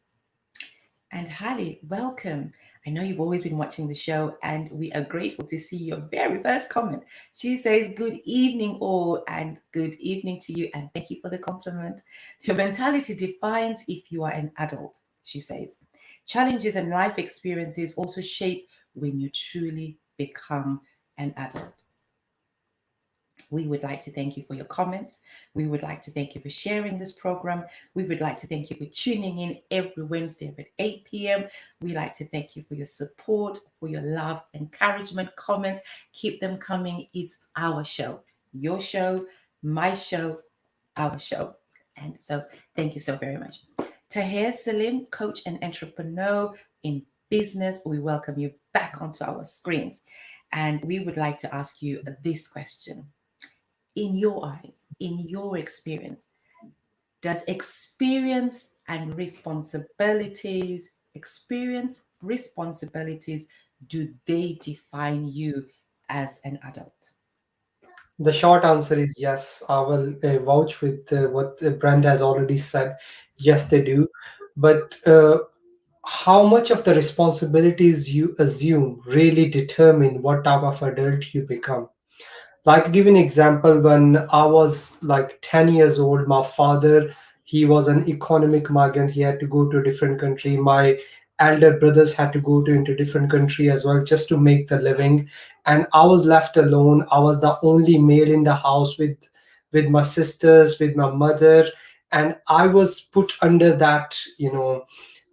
B: And Hali, welcome. I know you've always been watching the show, and we are grateful to see your very first comment. She says, "Good evening, all," and good evening to you, and thank you for the compliment. Your mentality defines if you are an adult, she says. Challenges and life experiences also shape when you truly become an adult. We would like to thank you for your comments. We would like to thank you for sharing this program. We would like to thank you for tuning in every Wednesday at 8 p.m. We'd like to thank you for your support, for your love, encouragement, comments. Keep them coming. It's our show, your show, my show, our show. And so thank you so very much. Tahir, Saleem, coach and entrepreneur in business, we welcome you back onto our screens. And we would like to ask you this question. In your eyes, in your experience, does experience, responsibilities, do they define you as an adult?
F: The short answer is yes. I will vouch with what Brenda has already said. Yes, they do. But how much of the responsibilities you assume really determine what type of adult you become? Like, give an example. When I was like 10 years old, my father, he was an economic migrant. He had to go to a different country. My elder brothers had to go to into different country as well just to make the living. And I was left alone. I was the only male in the house with my sisters, with my mother. And I was put under that,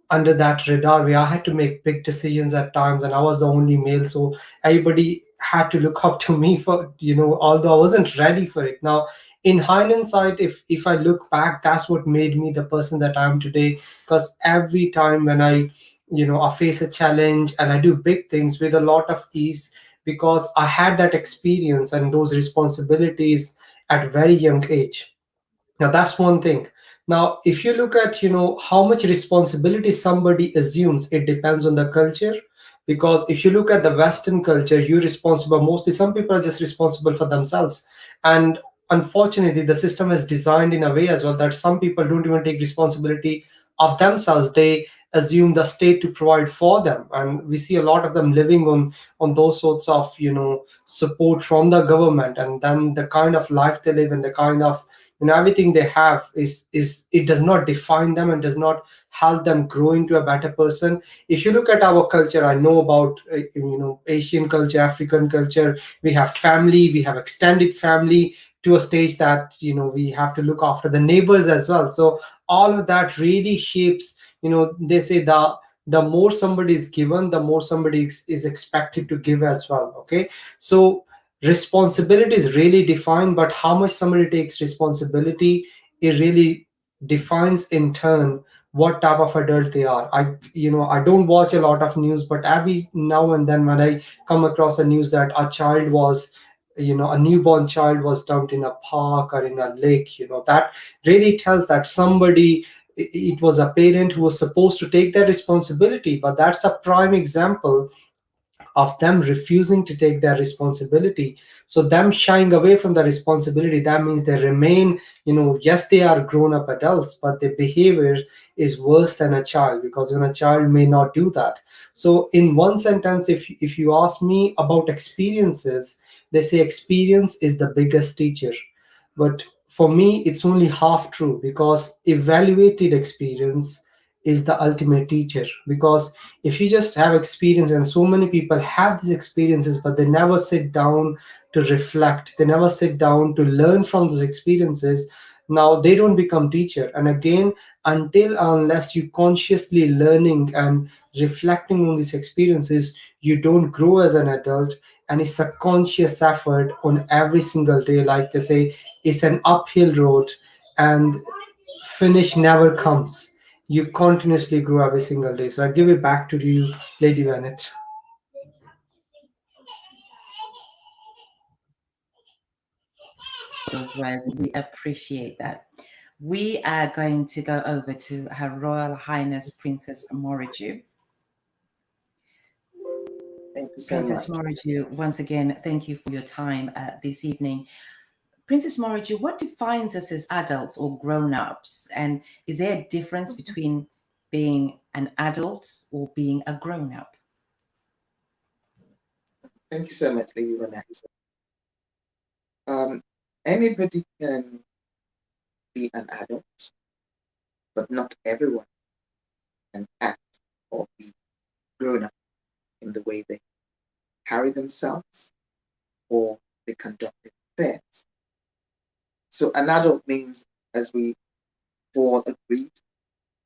F: under that radar where I had to make big decisions at times, and I was the only male, so everybody had to look up to me for, although I wasn't ready for it. Now, in hindsight, if I look back, that's what made me the person that I am today. Because every time when I face a challenge and I do big things with a lot of ease, because I had that experience and those responsibilities at very young age. Now that's one thing. Now, if you look at, how much responsibility somebody assumes, it depends on the culture. Because if you look at the Western culture, you're responsible. Mostly, some people are just responsible for themselves. And unfortunately, the system is designed in a way as well that some people don't even take responsibility of themselves. They assume the state to provide for them, and we see a lot of them living on those sorts of support from the government. And then the kind of life they live and the kind of everything they have is it does not define them and does not help them grow into a better person. If you look at our culture, I know about Asian culture, African culture, we have family, we have extended family to a stage that we have to look after the neighbors as well. So all of that really shapes, they say the more somebody is given, the more somebody is expected to give as well. Okay, so responsibility is really defined, but how much somebody takes responsibility, it really defines in turn what type of adult they are. I don't watch a lot of news, but every now and then when I come across a news that a newborn child was dumped in a park or in a lake, that really tells that somebody, it was a parent who was supposed to take that responsibility. But that's a prime example of them refusing to take their responsibility. So them shying away from the responsibility, that means they remain, yes, they are grown up adults, but their behavior is worse than a child, because a child may not do that. So in one sentence, if you ask me about experiences, they say experience is the biggest teacher. But for me, it's only half true, because evaluated experience is the ultimate teacher. Because if you just have experience, and so many people have these experiences, but they never sit down to reflect, they never sit down to learn from those experiences, now they don't become teacher. And again, until unless you consciously learning and reflecting on these experiences, you don't grow as an adult. And it's a conscious effort on every single day. Like they say, it's an uphill road, and finish never comes. You continuously grow every single day. So I give it back to you, Lady Bennett.
B: Those words, we appreciate that. We are going to go over to Her Royal Highness Princess Moradeun.
D: Thank you so
B: Princess
D: much.
B: Moradeun, once again, thank you for your time this evening. Princess Moradeun, what defines us as adults or grown-ups? And is there a difference between being an adult or being a grown-up?
D: Thank you so much, Lady Renette. Anybody can be an adult, but not everyone can act or be grown up in the way they carry themselves or they conduct their affairs. So an adult means, as we all agreed,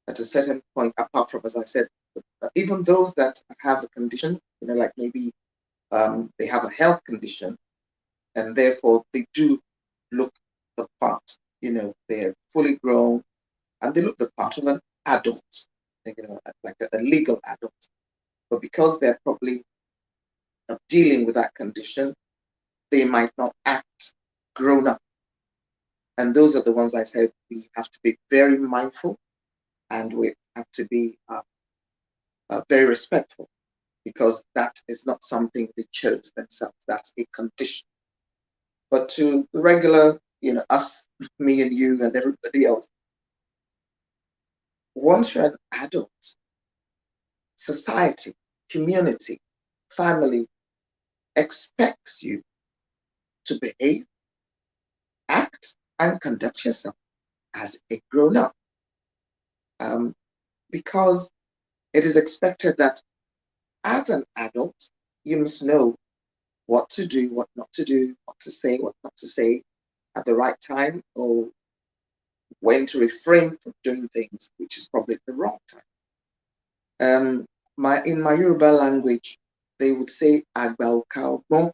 D: at a certain point, apart from, as I said, even those that have a condition, like maybe they have a health condition, and therefore they do look the part. They're fully grown, and they look the part of an adult, like a legal adult. But because they're probably dealing with that condition, they might not act grown up. And those are the ones I said we have to be very mindful, and we have to be very respectful, because that is not something they chose themselves. That's a condition. But to the regular, us, me and you and everybody else, once you're an adult, society, community, family expects you to behave, act, and conduct yourself as a grown-up. Because it is expected that as an adult, you must know what to do, what not to do, what to say, what not to say at the right time, or when to refrain from doing things, which is probably the wrong time. In my Yoruba language, they would say "agba oka ogbon,"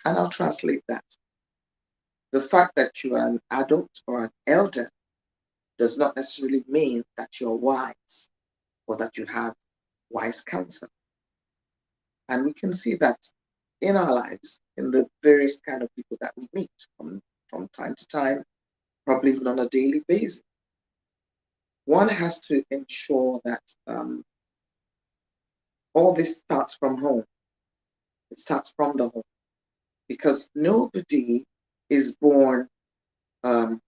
D: and I'll translate that. The fact that you are an adult or an elder does not necessarily mean that you're wise or that you have wise counsel. And we can see that in our lives, in the various kind of people that we meet from time to time, probably even on a daily basis. One has to ensure that all this starts from home. It starts from the home, because nobody is born to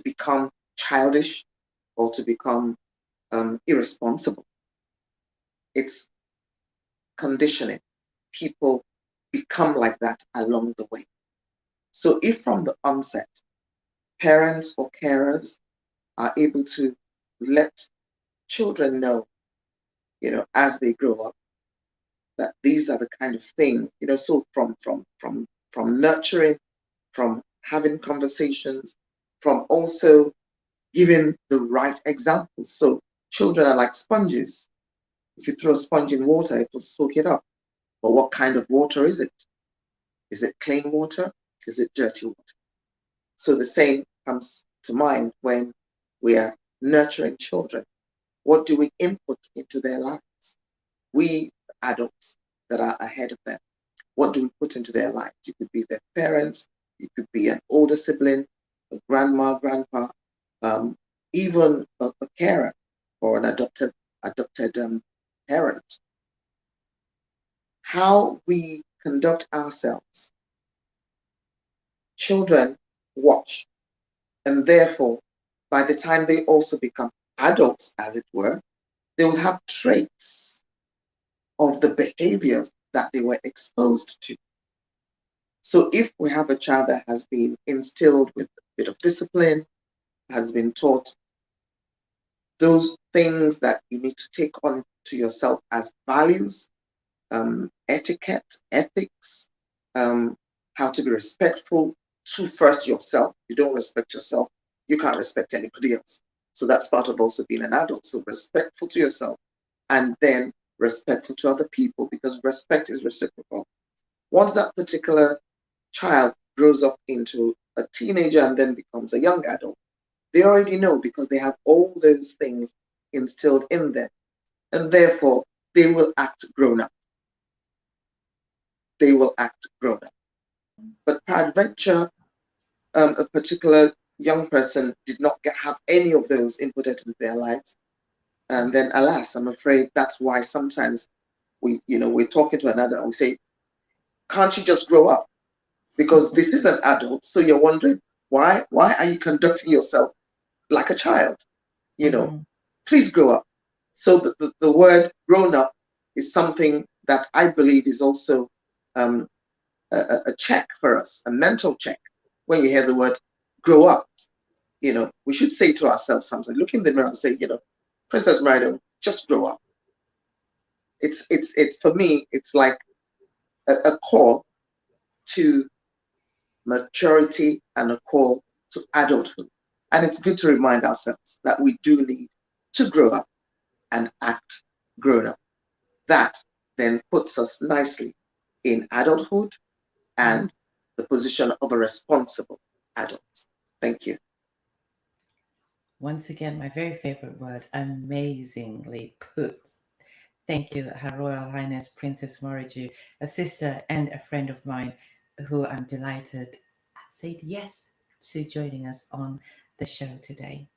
D: become childish or to become irresponsible. It's conditioning. People become like that along the way. So if from the onset, parents or carers are able to let children know, as they grow up, that these are the kind of things, so from nurturing, from having conversations, from also giving the right examples. So children are like sponges. If you throw a sponge in water, it will soak it up. But what kind of water is it? Is it clean water? Is it dirty water? So the same comes to mind when we are nurturing children. What do we input into their lives? We adults that are ahead of them, what do we put into their lives? You could be their parents, you could be an older sibling, a grandma, grandpa, even a carer or an adopted parent. How we conduct ourselves. Children watch, and therefore, by the time they also become adults, as it were, they will have traits of the behaviors that they were exposed to. So if we have a child that has been instilled with a bit of discipline, has been taught those things that you need to take on to yourself as values, etiquette, ethics, how to be respectful to first yourself. You don't respect yourself, you can't respect anybody else. So that's part of also being an adult. So respectful to yourself, and then respectful to other people, because respect is reciprocal. Once that particular child grows up into a teenager and then becomes a young adult, they already know, because they have all those things instilled in them, and therefore they will act grown up. They will act grown up. But peradventure, a particular young person did not have any of those inputted into their lives, and then alas, I'm afraid that's why sometimes we're talking to another and we say, can't you just grow up? Because this is an adult, so you're wondering, why are you conducting yourself like a child? Please grow up. So the word grown up is something that I believe is also a check for us, a mental check. When you hear the word grow up, we should say to ourselves something, look in the mirror and say, Princess Moradeun, just grow up. It's for me, it's like a call to maturity and a call to adulthood. And it's good to remind ourselves that we do need to grow up and act grown up. That then puts us nicely in adulthood and the position of a responsible adult. Thank you.
B: Once again, my very favorite word, amazingly put. Thank you, Her Royal Highness Princess Moradeun, a sister and a friend of mine who I'm delighted said yes to joining us on the show today.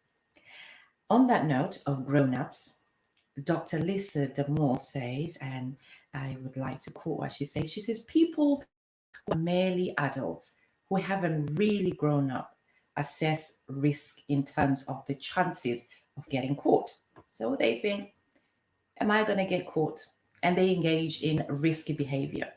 B: On that note of grown-ups, Dr. Lisa D'Amour says, and I would like to quote what she says, people who are merely adults, who haven't really grown up, assess risk in terms of the chances of getting caught. So they think, am I going to get caught? And they engage in risky behavior.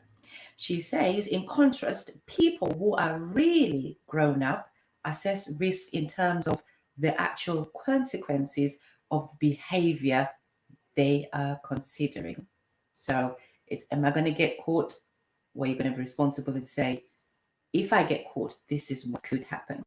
B: She says, in contrast, people who are really grown up assess risk in terms of the actual consequences of behavior they are considering. So it's, am I going to get caught? Well, you're going to be responsible and say, if I get caught, this is what could happen.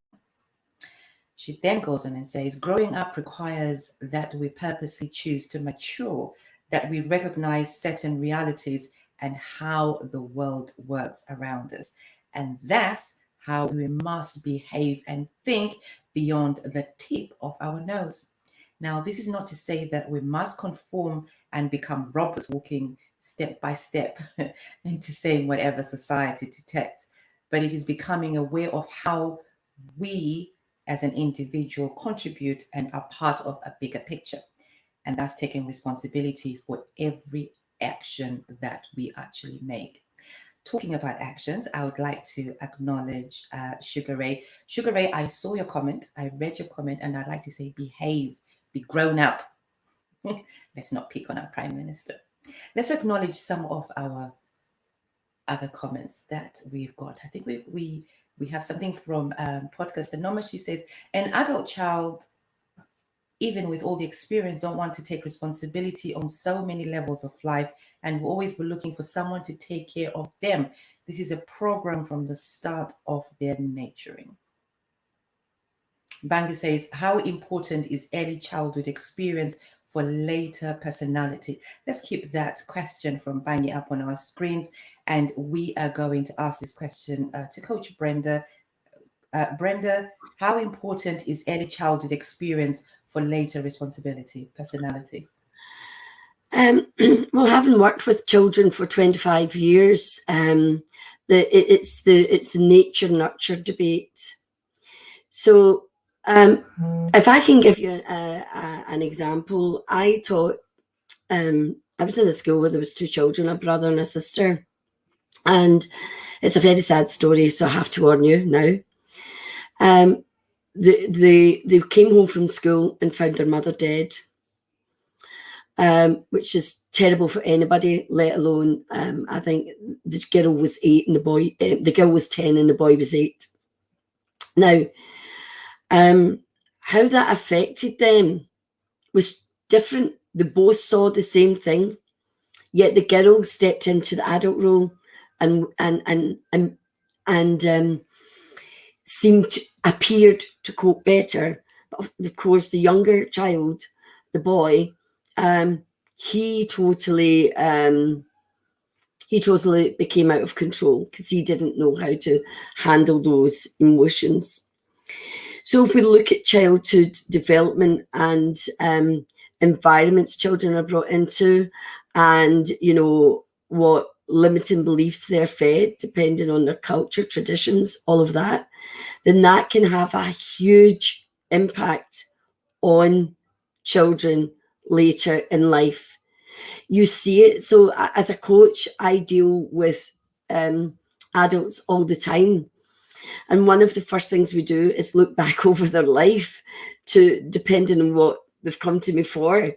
B: She then goes on and says, growing up requires that we purposely choose to mature, that we recognize certain realities and how the world works around us. And that's how we must behave and think beyond the tip of our nose. Now, this is not to say that we must conform and become robots walking step by step into saying whatever society detects, but it is becoming aware of how we as an individual contribute and are part of a bigger picture. And that's taking responsibility for every action that we actually make. Talking about actions, I would like to acknowledge Sugar Ray. Sugar Ray, I saw your comment, I read your comment, and I'd like to say behave, be grown up. Let's not pick on our Prime Minister. Let's acknowledge some of our other comments that we've got. I think we have something from Podcast Anonymous. She says, an adult child, even with all the experience, don't want to take responsibility on so many levels of life and will always be looking for someone to take care of them. This is a program from the start of their nurturing. Banga says, how important is early childhood experience for later personality? Let's keep that question from Banga up on our screens, and we are going to ask this question to Coach Brenda. Brenda, how important is early childhood experience for later responsibility, personality?
E: Well, having worked with children for 25 years, it's the nature nurture debate. So if I can give you an example, I taught. I was in a school where there was two children, a brother and a sister, and it's a very sad story. So I have to warn you now. They came home from school and found their mother dead, which is terrible for anybody, let alone I think the girl was 8 and the girl was 10 and the boy was 8. Now, how that affected them was different. They both saw the same thing, yet the girl stepped into the adult role and appeared to cope better. But of course, the younger child, the boy, he totally became out of control because he didn't know how to handle those emotions. So if we look at childhood development and environments children are brought into, and what limiting beliefs they're fed depending on their culture, traditions, all of that, then that can have a huge impact on children later in life. You see it. So as a coach, I deal with adults all the time. And one of the first things we do is look back over their life, depending on what they've come to me for.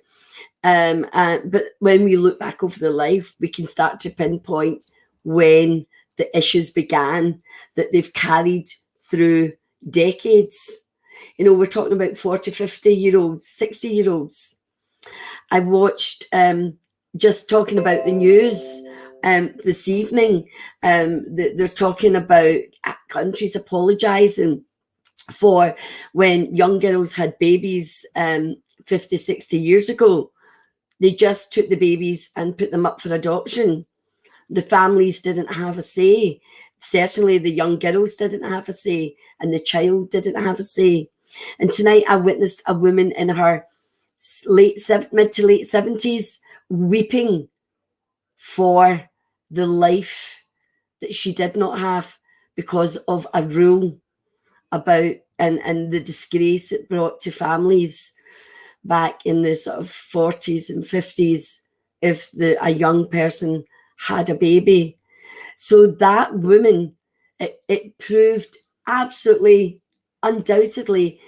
E: But when we look back over their life, we can start to pinpoint when the issues began that they've carried through decades. You know, we're talking about 40, 50-year-olds, 60-year-olds. I watched, just talking about the news this evening, they're talking about countries apologising for when young girls had babies 50, 60 years ago. They just took the babies and put them up for adoption. The families didn't have a say. Certainly the young girls didn't have a say, and the child didn't have a say. And tonight I witnessed a woman in her mid to late 70s weeping for the life that she did not have because of a rule about and the disgrace it brought to families back in the sort of 40s and 50s if a young person had a baby. So that woman, it proved absolutely, undoubtedly,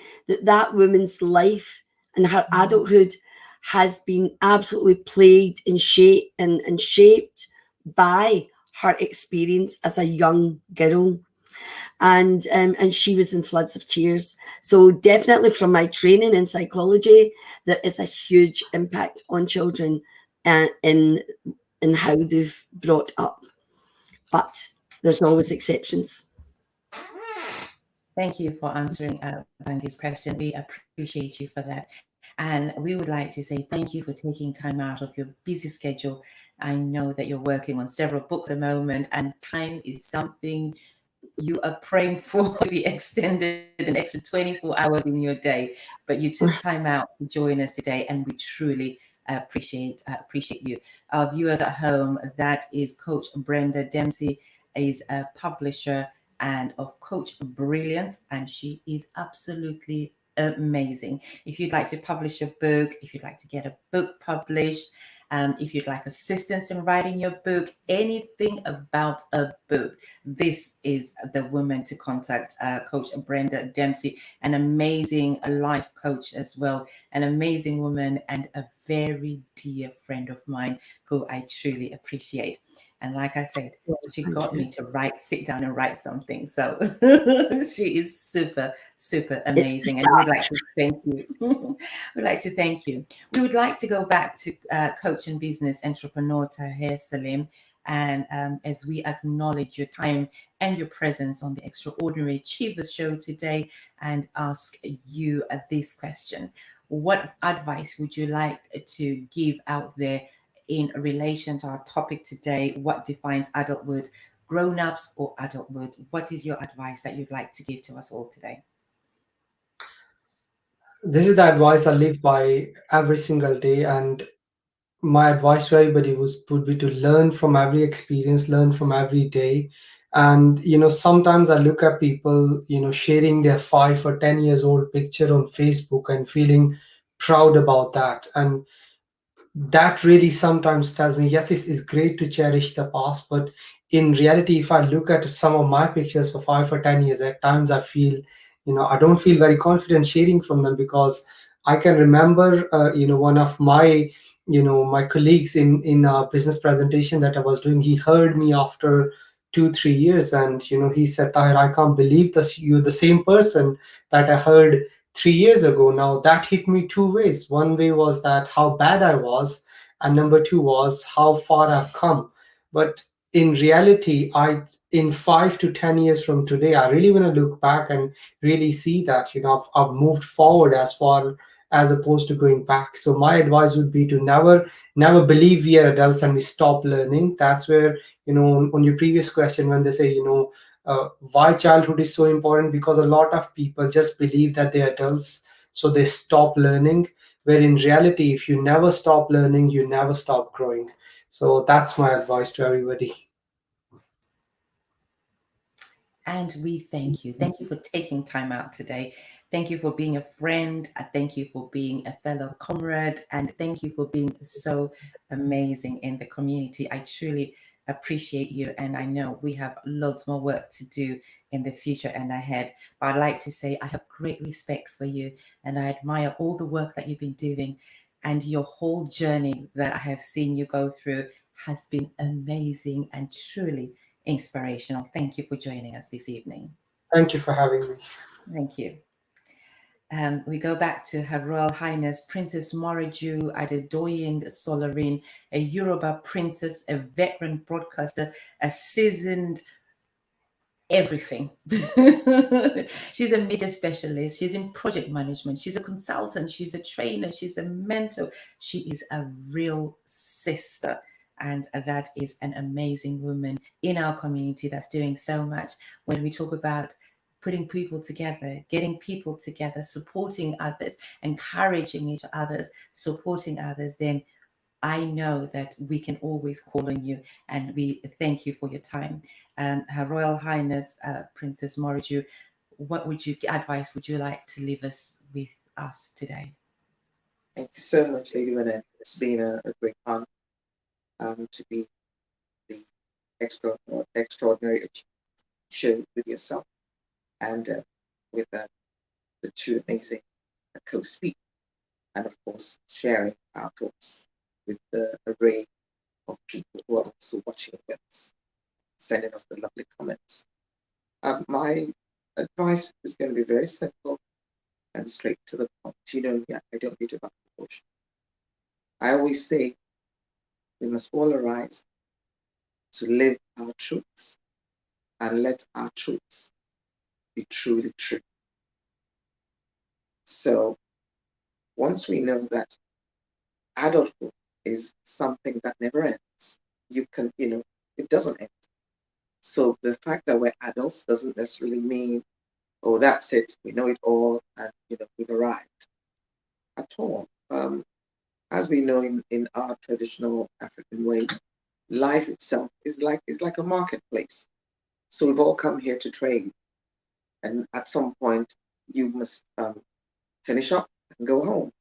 E: that woman's life and her adulthood has been absolutely plagued and shaped by her experience as a young girl. And she was in floods of tears. So definitely from my training in psychology, there is a huge impact on children in how they've brought up. But there's always exceptions.
B: Thank you for answering Brandy's question. We appreciate you for that. And we would like to say thank you for taking time out of your busy schedule. I know that you're working on several books at the moment, and time is something you are praying for to be extended an extra 24 hours in your day. But you took time out to join us today, and we truly appreciate you. Our viewers at home, that is Coach Brenda Dempsey, is a publisher and of Coach Brilliance, and she is absolutely amazing. If you'd like to publish a book, if you'd like to get a book published, if you'd like assistance in writing your book, anything about a book, this is the woman to contact. Coach Brenda Dempsey, an amazing life coach as well, an amazing woman and a very dear friend of mine who I truly appreciate. And like I said, she got me to sit down and write something. So she is super, super amazing. And we'd like to thank you. We'd like to thank you. We would like to go back to coach and business entrepreneur Tahir Saleem. And as we acknowledge your time and your presence on the Extraordinary Achievers Show today, and ask you this question: what advice would you like to give out there in relation to our topic today? What defines adulthood, grown-ups or adulthood? What is your advice that you'd like to give to us all today?
F: This is the advice I live by every single day, and my advice to everybody would be to learn from every experience, learn from every day. And sometimes I look at people sharing their 5 or 10 years old picture on Facebook and feeling proud about that. And that really sometimes tells me, yes, it's great to cherish the past, but in reality, if I look at some of my pictures for 5 or 10 years, at times I feel I don't feel very confident sharing from them, because I can remember one of my my colleagues in a business presentation that I was doing. He heard me after 2-3 years, and he said, "Tahir, I can't believe that you're the same person that I heard 3 years ago." Now that hit me two ways. One way was that how bad I was, and number two was how far I've come. But in reality, in 5 to 10 years from today, I really want to look back and really see that I've moved forward as far as opposed to going back. So my advice would be to never believe we are adults and we stop learning. That's where on your previous question, when they say why childhood is so important, because a lot of people just believe that they're adults, so they stop learning, where in reality, if you never stop learning, you never stop growing. So that's my advice to everybody.
B: And we thank you. Thank you for taking time out today. Thank you for being a friend. Thank you for being a fellow comrade. And thank you for being so amazing in the community. I truly appreciate you. And I know we have loads more work to do in the future and ahead. But I'd like to say I have great respect for you, and I admire all the work that you've been doing and your whole journey that I have seen you go through has been amazing and truly inspirational. Thank you for joining us this evening.
F: Thank you for having me.
B: Thank you. We go back to Her Royal Highness Princess Moradeun Adedoyin-Solarin, a Yoruba princess, a veteran broadcaster, a seasoned everything. She's a media specialist. She's in project management. She's a consultant. She's a trainer. She's a mentor. She is a real sister. And that is an amazing woman in our community that's doing so much. When we talk about putting people together, getting people together, supporting others, encouraging each other, supporting others, then I know that we can always call on you, and we thank you for your time. Her Royal Highness Princess Moradeun, what advice would you like to leave us with us today?
D: Thank you so much, Lady Renee. It's been a great honor to be the extraordinary show with yourself and with the two amazing co-speakers, and of course sharing our thoughts with the array of people who are also watching with us, sending us the lovely comments. My advice is going to be very simple and straight to the point. You know, I don't beat about the bush. I always say we must all arise to live our truths and let our truths be truly true. So once we know that adulthood is something that never ends, it doesn't end. So the fact that we're adults doesn't necessarily mean, oh, that's it, we know it all, and we've arrived at all. As we know in our traditional African way, life itself is like a marketplace. So we've all come here to trade, and at some point you must finish up and go home.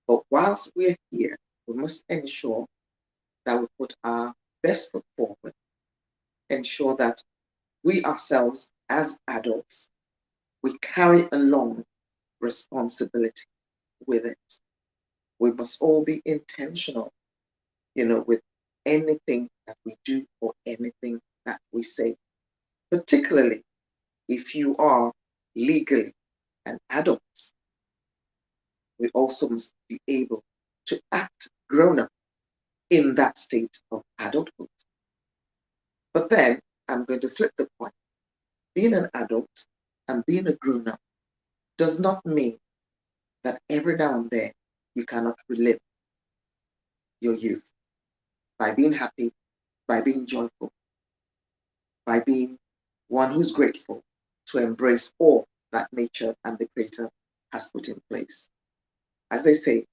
D: But whilst we're here, we must ensure that we put our best foot forward, ensure that we ourselves as adults, we carry along responsibility with it. We must all be intentional, with anything that we do or anything that we say, particularly if you are legally an adult. We also must be able to act grown up in that state of adulthood. But then I'm going to flip the point. Being an adult and being a grown up does not mean that every now and then you cannot relive your youth by being happy, by being joyful, by being one who's grateful to embrace all that nature and the Creator has put in place. As they say,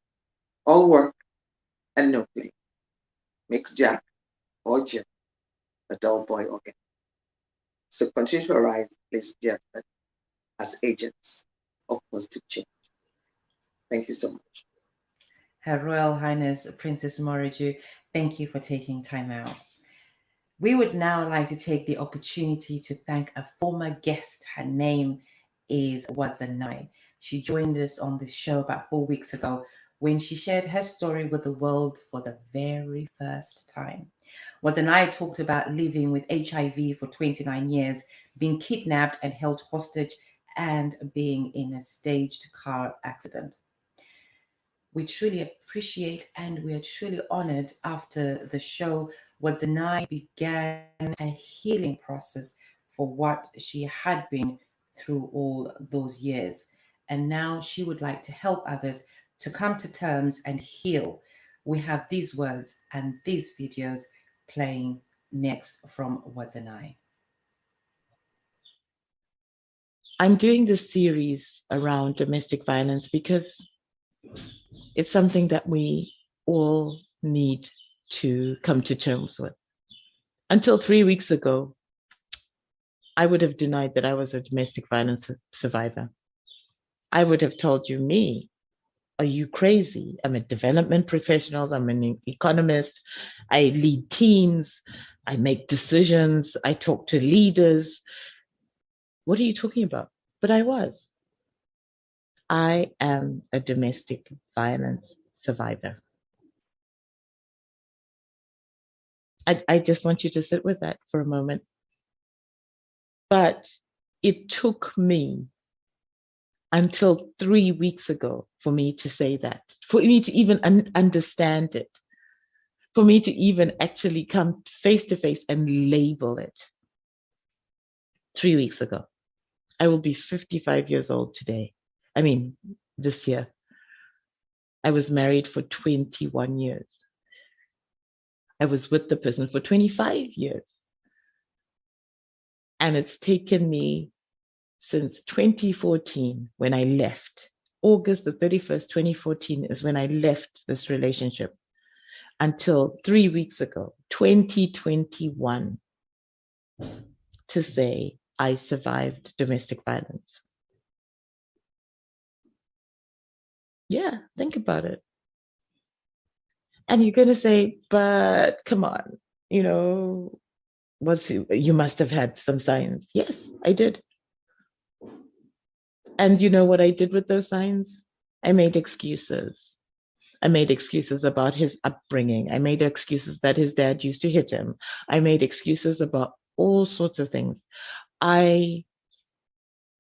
D: all work and no play makes Jack or Jim a dull boy again. So continue to arise, ladies and gentlemen, as agents of positive change. Thank you so much.
B: Her Royal Highness Princess Moradeun, thank you for taking time out. We would now like to take the opportunity to thank a former guest. Her name is Wadzanai. She joined us on this show about 4 weeks ago when she shared her story with the world for the very first time. Wadzanai talked about living with HIV for 29 years, being kidnapped and held hostage, and being in a staged car accident. We truly appreciate and we are truly honored. After the show, Wadzanai began a healing process for what she had been through all those years. And now she would like to help others to come to terms and heal. We have these words and these videos playing next from Wadzanai.
G: I'm doing this series around domestic violence because it's something that we all need to come to terms with. Until 3 weeks ago, I would have denied that I was a domestic violence survivor. I would have told you, me, are you crazy? I'm a development professional. I'm an economist. I lead teams. I make decisions. I talk to leaders. What are you talking about? But I was. I am a domestic violence survivor. I just want you to sit with that for a moment. But it took me until 3 weeks ago for me to say that, for me to even understand it, for me to even actually come face to face and label it. 3 weeks ago. I will be 55 years old today. I mean, this year. I was married for 21 years. I was with the person for 25 years. And it's taken me since 2014 when I left. August the 31st, 2014 is when I left this relationship until 3 weeks ago, 2021, to say I survived domestic violence. Yeah, think about it. And you're going to say, but come on, you know, you must have had some signs. Yes, I did. And you know what I did with those signs? I made excuses. I made excuses about his upbringing. I made excuses that his dad used to hit him. I made excuses about all sorts of things. I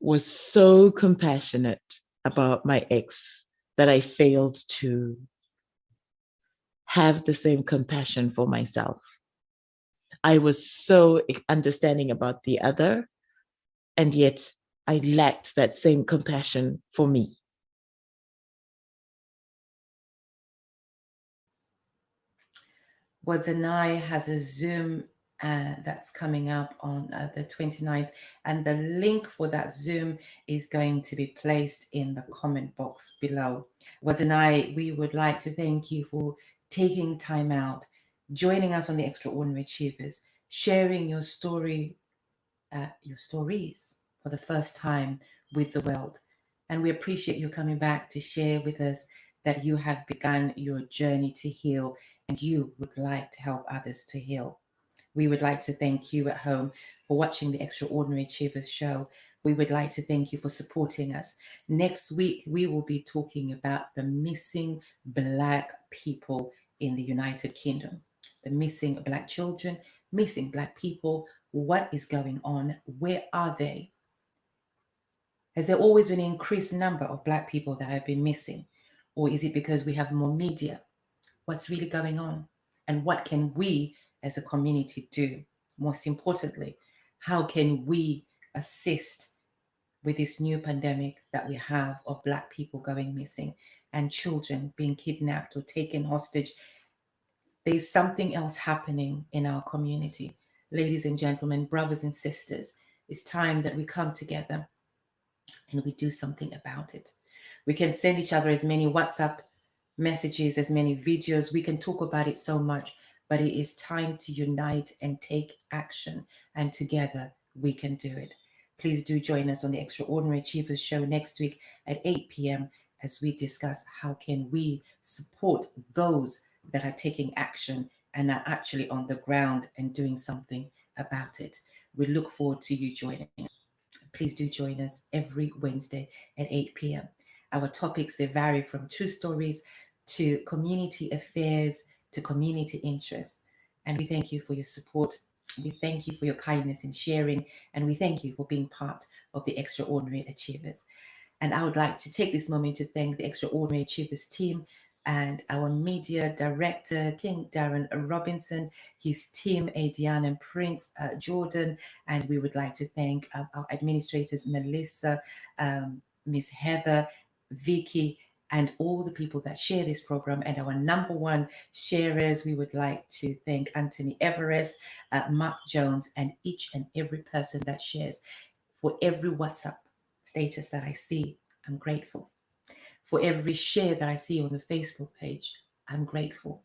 G: was so compassionate about my ex that I failed to have the same compassion for myself. I was so understanding about the other, and yet I lacked that same compassion for me.
B: Moradeun has a Zoom that's coming up on the 29th, and the link for that Zoom is going to be placed in the comment box below. Moradeun, we would like to thank you for taking time out, joining us on the Extraordinary Achievers, sharing your stories for the first time with the world. And we appreciate you coming back to share with us that you have begun your journey to heal and you would like to help others to heal. We would like to thank you at home for watching the Extraordinary Achievers show. We would like to thank you for supporting us. Next week, we will be talking about the missing Black people in the United Kingdom. The missing Black children, missing Black people. What is going on? Where are they? Has there always been an increased number of Black people that have been missing? Or is it because we have more media? What's really going on? And what can we as a community do? Most importantly, how can we assist with this new pandemic that we have of Black people going missing and children being kidnapped or taken hostage? There's something else happening in our community. Ladies and gentlemen, brothers and sisters, it's time that we come together and we do something about it. We can send each other as many WhatsApp messages, as many videos. We can talk about it so much, but it is time to unite and take action. And together we can do it. Please do join us on the Extraordinary Achievers show next week at 8 p.m. as we discuss how can we support those that are taking action and are actually on the ground and doing something about it. We look forward to you joining us. Please do join us every Wednesday at 8 p.m. Our topics, they vary from true stories to community affairs to community interests. And we thank you for your support. We thank you for your kindness in sharing. And we thank you for being part of the Extraordinary Achievers. And I would like to take this moment to thank the Extraordinary Achievers team and our media director, King Darren Robinson, his team, Adiane and Prince Jordan. And we would like to thank our administrators, Melissa, Miss Heather, Vicky, and all the people that share this program. And our number one sharers, we would like to thank Anthony Everest, Mark Jones, and each and every person that shares. For every WhatsApp status that I see, I'm grateful. For every share that I see on the Facebook page, I'm grateful.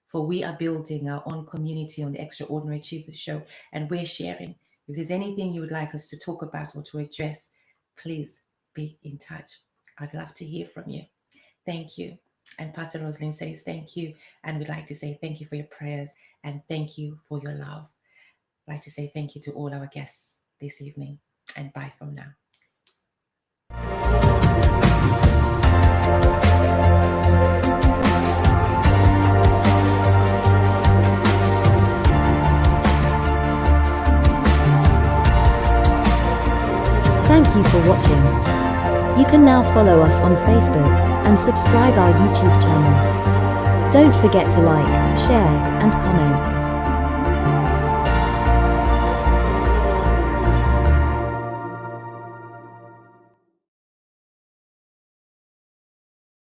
B: For we are building our own community on the Extraordinary Achievers show, and we're sharing. If there's anything you would like us to talk about or to address, please be in touch. I'd love to hear from you. Thank you. And Pastor Rosalind says thank you. And we'd like to say thank you for your prayers and thank you for your love. I'd like to say thank you to all our guests this evening, and bye from now.
H: for watching. You can now follow us on Facebook and subscribe our YouTube channel. Don't forget to like, share, and comment.